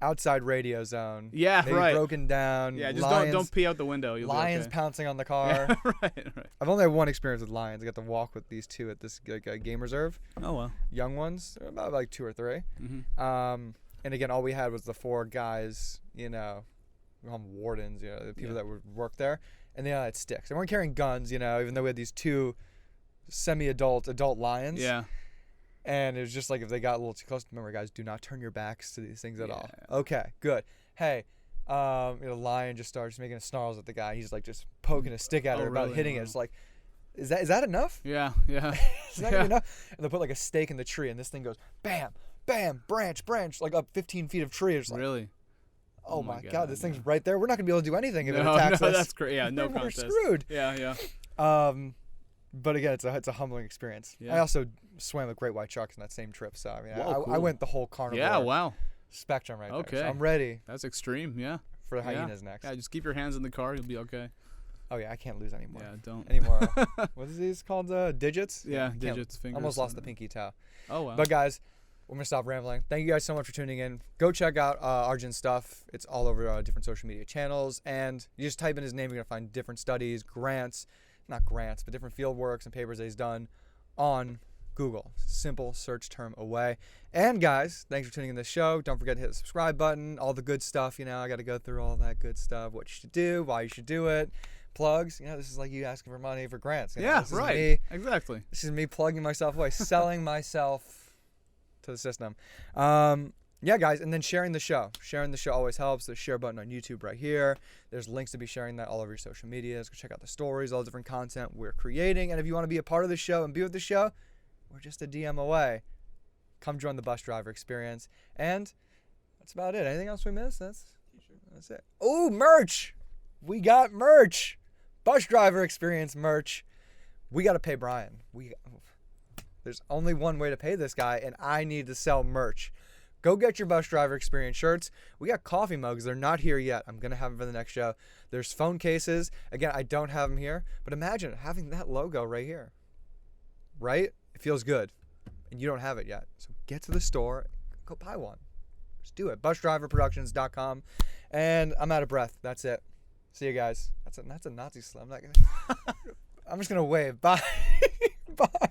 outside radio zone. Yeah, maybe right. Broken down. Yeah, just lions, don't pee out the window. You'll lions be okay. pouncing on the car. Yeah, right. I've only had one experience with lions. I got to walk with these two at this game reserve. Oh well. Young ones, about like 2 or 3. Mm-hmm. And again, all we had was the 4 guys. We call them wardens. The people that would work there, and they all had sticks. They weren't carrying guns. Even though we had these 2 semi-adult lions. Yeah. And it was just like if they got a little too close. Remember, guys, do not turn your backs to these things at all. Okay, good. Hey, lion just starts making snarls at the guy. He's like just poking a stick at her about really? hitting it. It's like, is that enough? Yeah. Is that enough? And they put like a stake in the tree, and this thing goes bam, bam, branch, like up 15 feet of tree. It's like, Really? oh my God, this thing's right there. We're not gonna be able to do anything if it No, attacks us. that's great. Yeah, no We're contest. screwed. Yeah. But again, it's a humbling experience. Yeah. I also swam with great white sharks on that same trip, so I mean, Whoa, I went the whole carnivore Yeah. Wow. spectrum right there. Okay. So I'm ready That's extreme. Yeah. for the hyenas next. Yeah. Just keep your hands in the car. You'll be okay. Oh yeah, I can't lose anymore. Yeah. Don't. Anymore. What is these called? Digits? Yeah. Can't- Digits, fingers. Almost lost the pinky toe. Oh wow. But guys, we're gonna stop rambling. Thank you guys so much for tuning in. Go check out Arjun's stuff. It's all over different social media channels, and you just type in his name, you're gonna find different studies, not grants, but different field works and papers that he's done on Google. Simple search term away. And guys, thanks for tuning in this show. Don't forget to hit the subscribe button, all the good stuff. I got to go through all that good stuff, what you should do, why you should do it. Plugs. This is like you asking for money for grants. Yeah. This Right. Is me, Exactly. this is me plugging myself away, selling myself to the system. Yeah, guys, and then sharing the show. Sharing the show always helps. There's share button on YouTube right here. There's links to be sharing that all over your social medias. Go check out the stories, all the different content we're creating. And if you want to be a part of the show and be with the show, we're just a DM away. Come join the bus driver experience. And that's about it. Anything else we missed? That's it. Oh, merch. We got merch. Bus driver experience merch. We got to pay Brian. There's only one way to pay this guy, and I need to sell merch. Go get your bus driver experience shirts. We got coffee mugs. They're not here yet. I'm going to have them for the next show. There's phone cases. Again, I don't have them here, but imagine having that logo right here. Right? It feels good. And you don't have it yet. So get to the store. Go buy one. Just do it. Busdriverproductions.com. And I'm out of breath. That's it. See you guys. That's a Nazi slam. I'm just going to wave. Bye. Bye.